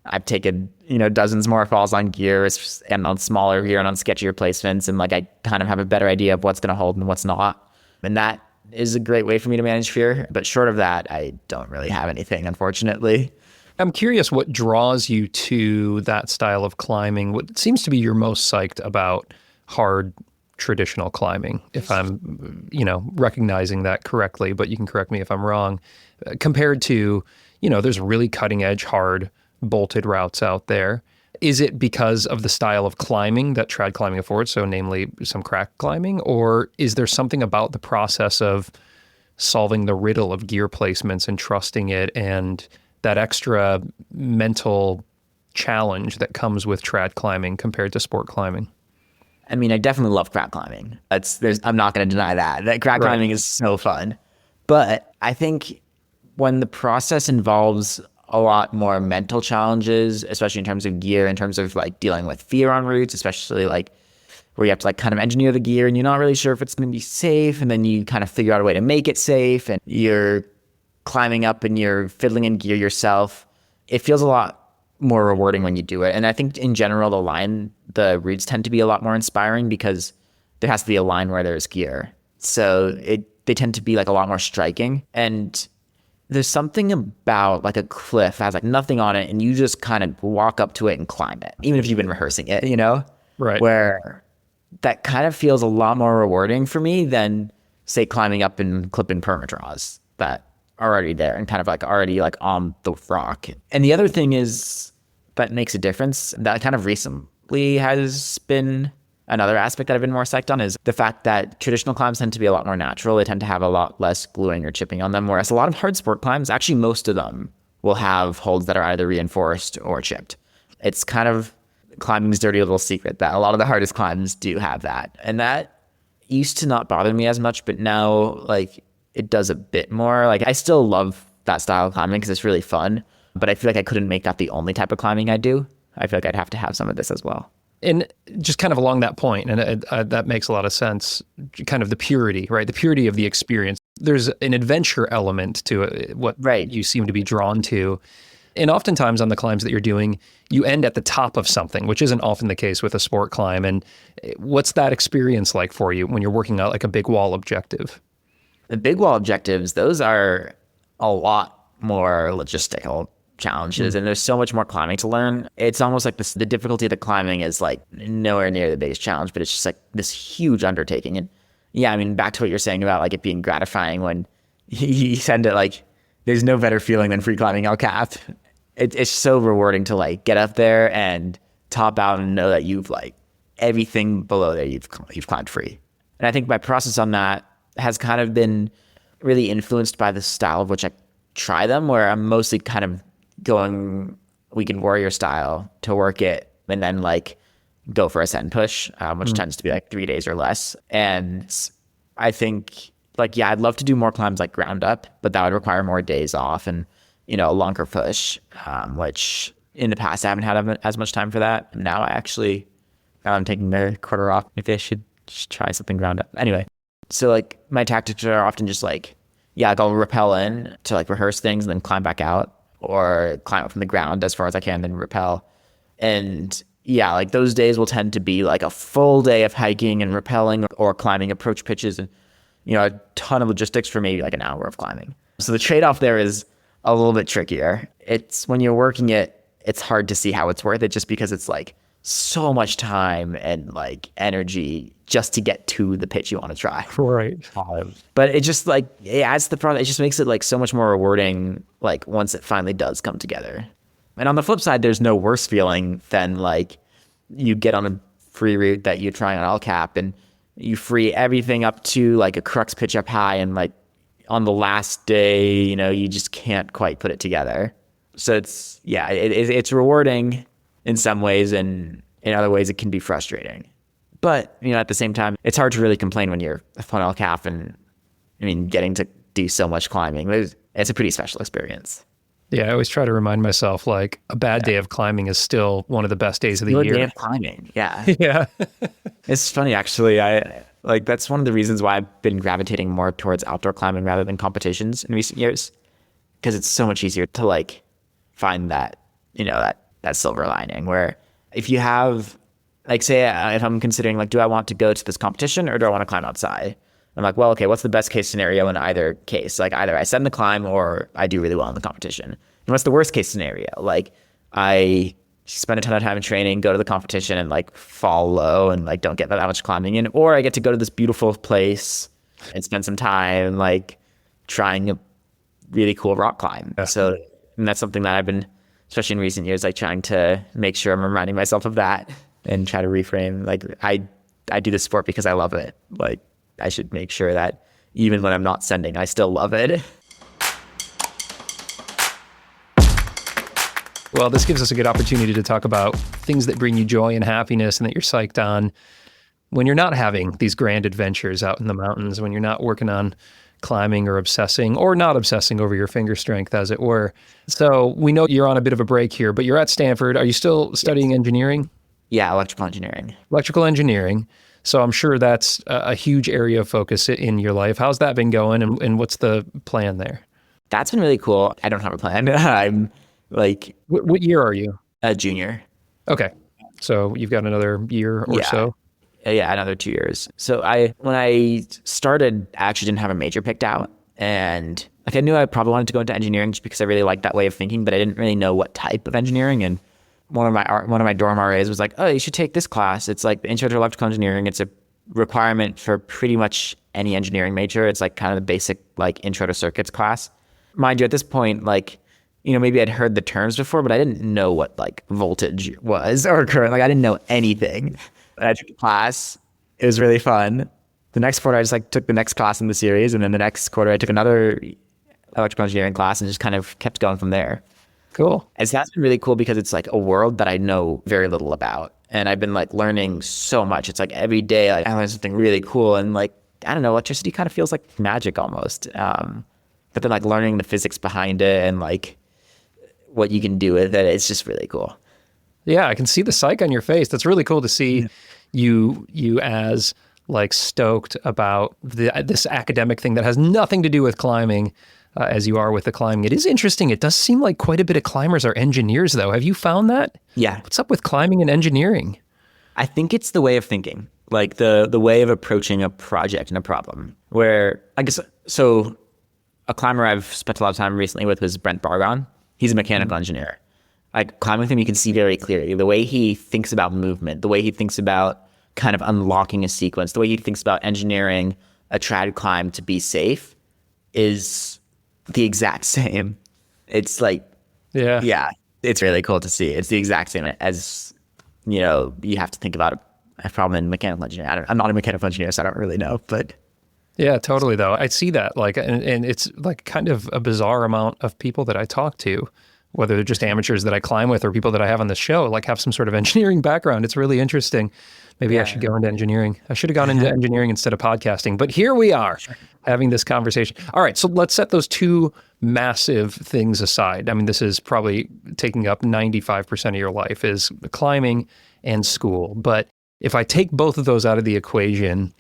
I've taken, dozens more falls on gear and on smaller gear and on sketchier placements. And I kind of have a better idea of what's going to hold and what's not. And that is a great way for me to manage fear. But short of that, I don't really have anything, unfortunately. I'm curious what draws you to that style of climbing. What seems to be you're most psyched about hard traditional climbing, if I'm, recognizing that correctly, but you can correct me if I'm wrong, compared to, there's really cutting edge, hard, bolted routes out there. Is it because of the style of climbing that trad climbing affords, so namely some crack climbing, or is there something about the process of solving the riddle of gear placements and trusting it and that extra mental challenge that comes with trad climbing compared to sport climbing? I definitely love crack climbing. I'm not going to deny that crack climbing is so fun. But I think when the process involves a lot more mental challenges, especially in terms of gear, in terms of dealing with fear on routes, especially where you have to kind of engineer the gear and you're not really sure if it's going to be safe. And then you kind of figure out a way to make it safe and you're climbing up and you're fiddling in gear yourself. It feels a lot more rewarding when you do it. And I think in general, the routes tend to be a lot more inspiring because there has to be a line where there's gear. So they tend to be a lot more striking. And there's something about a cliff that has nothing on it and you just kind of walk up to it and climb it, even if you've been rehearsing it, Right. Where that kind of feels a lot more rewarding for me than, say, climbing up and clipping permadraws that are already there and kind of already on the rock. And the other thing is that makes a difference that kind of recently has been another aspect that I've been more psyched on is the fact that traditional climbs tend to be a lot more natural. They tend to have a lot less gluing or chipping on them, whereas a lot of hard sport climbs, actually most of them, will have holds that are either reinforced or chipped. It's kind of climbing's dirty little secret that a lot of the hardest climbs do have that. And that used to not bother me as much, but now like it does a bit more. Like I still love that style of climbing because it's really fun, but I feel like I couldn't make that the only type of climbing I do. I feel like I'd have to have some of this as well. And just kind of along that point, and that makes a lot of sense, kind of the purity, right? The purity of the experience. There's an adventure element to it, what you seem to be drawn to. And oftentimes on the climbs that you're doing, you end at the top of something, which isn't often the case with a sport climb. And what's that experience like for you when you're working out like a big wall objective? The big wall objectives, those are a lot more logistical challenges, and there's so much more climbing to learn. It's almost like the difficulty of the climbing is like nowhere near the biggest challenge, but it's just like this huge undertaking. And yeah, I mean, back to what you're saying about like it being gratifying when you send it, like there's no better feeling than free climbing El Cap. It's so rewarding to like get up there and top out and know that you've like everything below there you've climbed free. And I think my process on that has kind of been really influenced by the style of which I try them, where I'm mostly kind of going weekend warrior style to work it and then like go for a set and push, which tends to be like 3 days or less. And I think like, yeah, I'd love to do more climbs like ground up, but that would require more days off and, you know, a longer push, which in the past I haven't had as much time for that. Now I'm taking the quarter off. Maybe I should just try something ground up. Anyway, so like my tactics are often just like, yeah, like I'll rappel in to like rehearse things and then climb back out, or climb up from the ground as far as I can, then rappel. And yeah, like those days will tend to be like a full day of hiking and rappelling or climbing approach pitches and, you know, a ton of logistics for maybe like an hour of climbing. So the trade-off there is a little bit trickier. It's when you're working it, it's hard to see how it's worth it just because it's like so much time and like energy just to get to the pitch you want to try. Right. But it just like, it adds to the product. It just makes it like so much more rewarding, like once it finally does come together. And on the flip side, there's no worse feeling than like you get on a free route that you try on El Cap and you free everything up to like a crux pitch up high, and like on the last day, you know, you just can't quite put it together. So it's, yeah, it's rewarding in some ways, and in other ways it can be frustrating. But, you know, at the same time, it's hard to really complain when you're on El Cap and, I mean, getting to do so much climbing. It's a pretty special experience. Yeah, I always try to remind myself, like, a bad day of climbing is still one of the best days of the year. A day of climbing, yeah. Yeah. It's funny, actually. Like, that's one of the reasons why I've been gravitating more towards outdoor climbing rather than competitions in recent years, because it's so much easier to, like, find that, you know, that silver lining where if you have, like, say, if I'm considering, like, do I want to go to this competition or do I want to climb outside? I'm like, well, okay, what's the best case scenario in either case? Like, either I send the climb or I do really well in the competition. And what's the worst case scenario? Like, I spend a ton of time in training, go to the competition and like fall low and like don't get that much climbing in, or I get to go to this beautiful place and spend some time like trying a really cool rock climb. Yeah. So, and that's something that I've been, especially in recent years, like trying to make sure I'm reminding myself of that and try to reframe. Like, I do this sport because I love it. Like, I should make sure that even when I'm not sending, I still love it. Well, this gives us a good opportunity to talk about things that bring you joy and happiness and that you're psyched on when you're not having these grand adventures out in the mountains, when you're not working on climbing or obsessing or not obsessing over your finger strength, as it were. So we know you're on a bit of a break here, but you're at Stanford. Are you still studying engineering? Yeah, electrical engineering. Electrical engineering. So I'm sure that's a huge area of focus in your life. How's that been going, and what's the plan there? That's been really cool. I don't have a plan. I'm like... What year are you? A junior. Okay. So you've got another year or so? Yeah, another 2 years. So when I started, I actually didn't have a major picked out. And like I knew I probably wanted to go into engineering just because I really liked that way of thinking, but I didn't really know what type of engineering. And one of my dorm RAs was like, oh, you should take this class. It's like the Intro to Electrical Engineering. It's a requirement for pretty much any engineering major. It's like kind of the basic like intro to circuits class. Mind you, at this point, like, you know, maybe I'd heard the terms before, but I didn't know what like voltage was or current. Like I didn't know anything. And I took the class. It was really fun. The next quarter, I just like took the next class in the series. And then the next quarter, I took another electrical engineering class and just kind of kept going from there. Cool. And so that's been really cool because it's like a world that I know very little about. And I've been like learning so much. It's like every day like, I learn something really cool. And like, I don't know, electricity kind of feels like magic almost. But then like learning the physics behind it and like what you can do with it, it's just really cool. Yeah, I can see the psych on your face. That's really cool to see you as like stoked about this academic thing that has nothing to do with climbing as you are with the climbing. It is interesting. It does seem like quite a bit of climbers are engineers though. Have you found that? Yeah. What's up with climbing and engineering? I think it's the way of thinking, like the way of approaching a project and a problem where I guess, so a climber I've spent a lot of time recently with was Brent Bargon. He's a mechanical engineer. Like climbing with him, you can see very clearly the way he thinks about movement, the way he thinks about kind of unlocking a sequence, the way he thinks about engineering a trad climb to be safe is the exact same. It's like, yeah, it's really cool to see. It's the exact same as, you know, you have to think about a problem in mechanical engineering. I'm not a mechanical engineer, so I don't really know, but. Yeah, totally though. I see that like, and it's like kind of a bizarre amount of people that I talk to, whether they're just amateurs that I climb with or people that I have on the show, like have some sort of engineering background. It's really interesting. Maybe I should go into engineering. I should have gone into engineering instead of podcasting, but here we are having this conversation. All right, so let's set those two massive things aside. I mean, this is probably taking up 95% of your life is climbing and school. But if I take both of those out of the equation,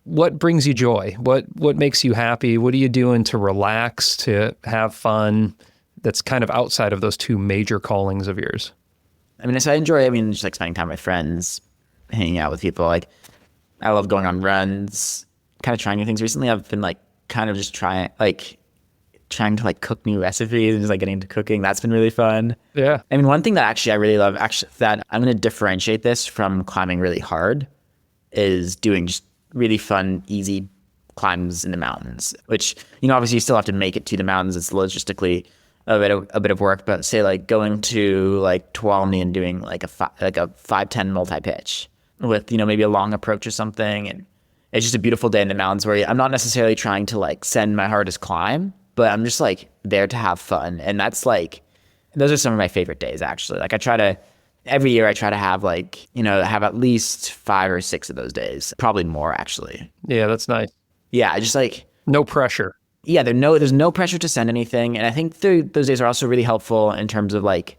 what brings you joy? What makes you happy? What are you doing to relax, to have fun that's kind of outside of those two major callings of yours? I mean, so I enjoy, just like spending time with friends, hanging out with people. Like, I love going on runs, kind of trying new things. Recently, I've been like kind of just trying to like cook new recipes and just like getting into cooking. That's been really fun. Yeah. I mean, one thing that actually I really love, that I'm going to differentiate this from climbing really hard is doing just really fun, easy climbs in the mountains, which, you know, obviously you still have to make it to the mountains. It's logistically a bit of work, but say like going to like Tuolumne and doing like a 5-10 multi-pitch with, you know, maybe a long approach or something. And it's just a beautiful day in the mountains where I'm not necessarily trying to like send my hardest climb, but I'm just like there to have fun. And that's like, those are some of my favorite days actually. Like every year I try to have like, you know, have at least 5 or 6 of those days, probably more actually. Yeah, that's nice. Yeah, I just like. No pressure. Yeah, there's no pressure to send anything. And I think those days are also really helpful in terms of like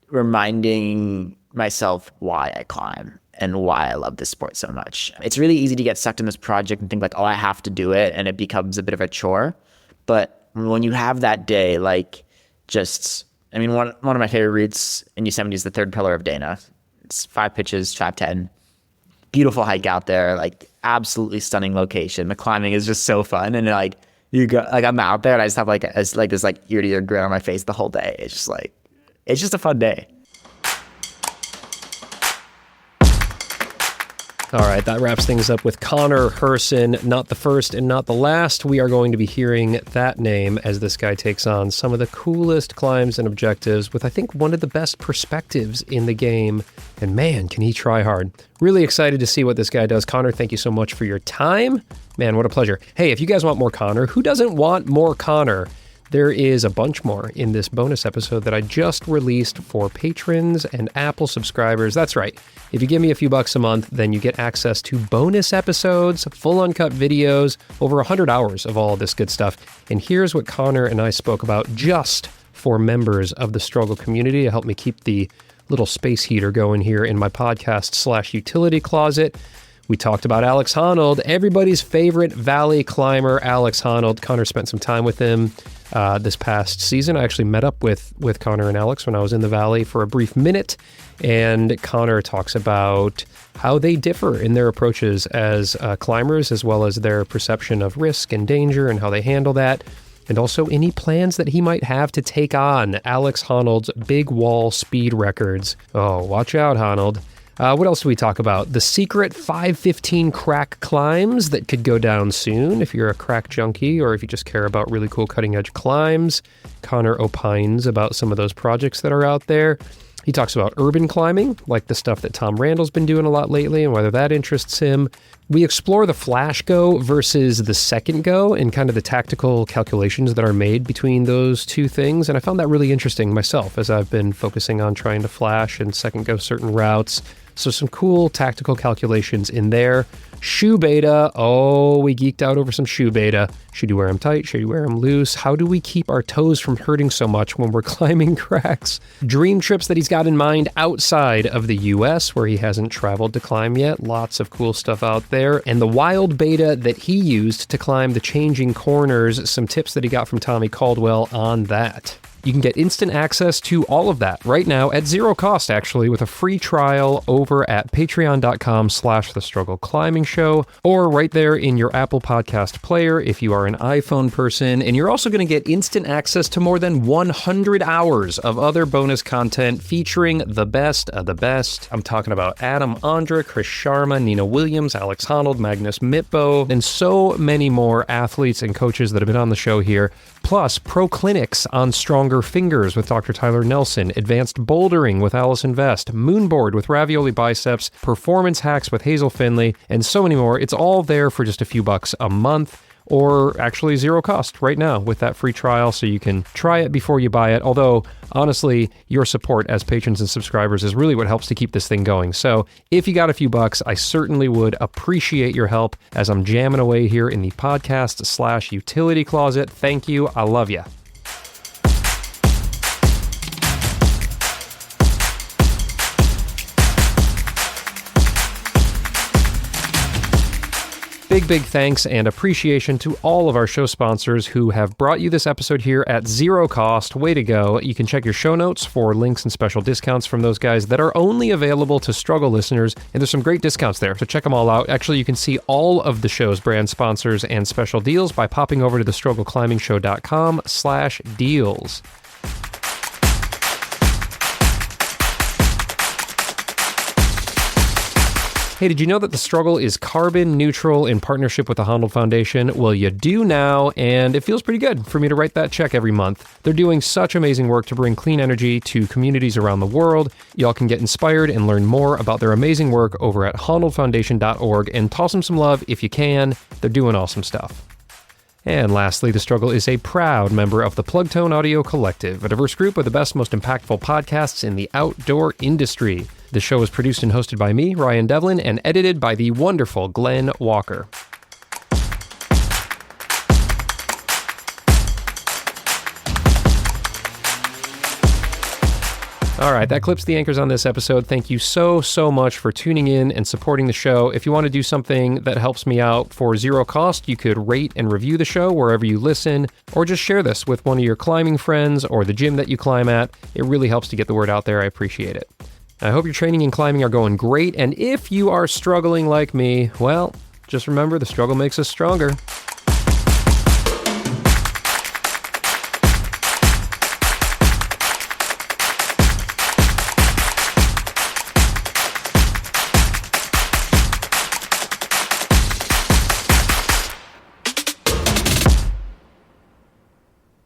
reminding myself why I climb and why I love this sport so much. It's really easy to get sucked in this project and think like, oh, I have to do it. And it becomes a bit of a chore. But when you have that day, like one of my favorite routes in Yosemite is the third pillar of Dana. It's 5 pitches, trap 10. Beautiful hike out there, like absolutely stunning location. The climbing is just so fun. And like, I'm out there and I just have like this like ear to ear grin on my face the whole day. It's just a fun day. All right, that wraps things up with Connor Herson, not the first and not the last. We are going to be hearing that name as this guy takes on some of the coolest climbs and objectives with, I think, one of the best perspectives in the game. And man, can he try hard. Really excited to see what this guy does. Connor, thank you so much for your time. Man, what a pleasure. Hey, if you guys want more Connor, who doesn't want more Connor? There is a bunch more in this bonus episode that I just released for patrons and Apple subscribers. That's right. If you give me a few bucks a month, then you get access to bonus episodes, full uncut videos, over 100 hours of all of this good stuff. And here's what Connor and I spoke about just for members of the struggle community to help me keep the little space heater going here in my podcast/utility closet. We talked about Alex Honnold, everybody's favorite valley climber, Alex Honnold. Connor spent some time with him this past season. I actually met up with Connor and Alex when I was in the valley for a brief minute. And Connor talks about how they differ in their approaches as climbers, as well as their perception of risk and danger and how they handle that. And also any plans that he might have to take on Alex Honnold's big wall speed records. Oh, watch out, Honnold. What else do we talk about? The secret 515 crack climbs that could go down soon if you're a crack junkie or if you just care about really cool cutting edge climbs. Connor opines about some of those projects that are out there. He talks about urban climbing, like the stuff that Tom Randall's been doing a lot lately and whether that interests him. We explore the flash go versus the second go and kind of the tactical calculations that are made between those two things. And I found that really interesting myself as I've been focusing on trying to flash and second go certain routes. So some cool tactical calculations in there. Shoe beta. Oh, we geeked out over some shoe beta. Should you wear them tight? Should you wear them loose? How do we keep our toes from hurting so much when we're climbing cracks? Dream trips that he's got in mind outside of the US where he hasn't traveled to climb yet. Lots of cool stuff out there. And the wild beta that he used to climb the changing corners. Some tips that he got from Tommy Caldwell on that. You can get instant access to all of that right now at zero cost, actually, with a free trial over at patreon.com/thestruggleclimbing-show, or right there in your Apple Podcast player if you are an iPhone person. And you're also going to get instant access to more than 100 hours of other bonus content featuring the best of the best. I'm talking about Adam Ondra, Chris Sharma, Nina Williams, Alex Honnold, Magnus Mitbo, and so many more athletes and coaches that have been on the show here. Plus, pro clinics on stronger fingers with Dr. Tyler Nelson, advanced bouldering with Allison Vest, moonboard with Ravioli Biceps, performance hacks with Hazel Finley, and so many more. It's all there for just a few bucks a month, or actually zero cost right now with that free trial, so you can try it before you buy it. Although, honestly, your support as patrons and subscribers is really what helps to keep this thing going. So if you got a few bucks, I certainly would appreciate your help as I'm jamming away here in the podcast/utility closet. Thank you. I love you. Big thanks and appreciation to all of our show sponsors who have brought you this episode here at zero cost. Way to go. You can check your show notes for links and special discounts from those guys that are only available to Struggle listeners, and there's some great discounts there, so check them all out. Actually, you can see all of the show's brand sponsors and special deals by popping over to thestruggleclimbingshow.com/deals. Hey, did you know that The Struggle is carbon neutral in partnership with the Honnold Foundation? Well, you do now, and it feels pretty good for me to write that check every month. They're doing such amazing work to bring clean energy to communities around the world. Y'all can get inspired and learn more about their amazing work over at honnoldfoundation.org, and toss them some love if you can. They're doing awesome stuff. And lastly, The Struggle is a proud member of the Plugtone Audio Collective, a diverse group of the best, most impactful podcasts in the outdoor industry. The show is produced and hosted by me, Ryan Devlin, and edited by the wonderful Glenn Walker. All right, that clips the anchors on this episode. Thank you so much for tuning in and supporting the show. If you want to do something that helps me out for zero cost, you could rate and review the show wherever you listen, or just share this with one of your climbing friends or the gym that you climb at. It really helps to get the word out there. I appreciate it. I hope your training and climbing are going great, and if you are struggling like me, well, just remember the struggle makes us stronger.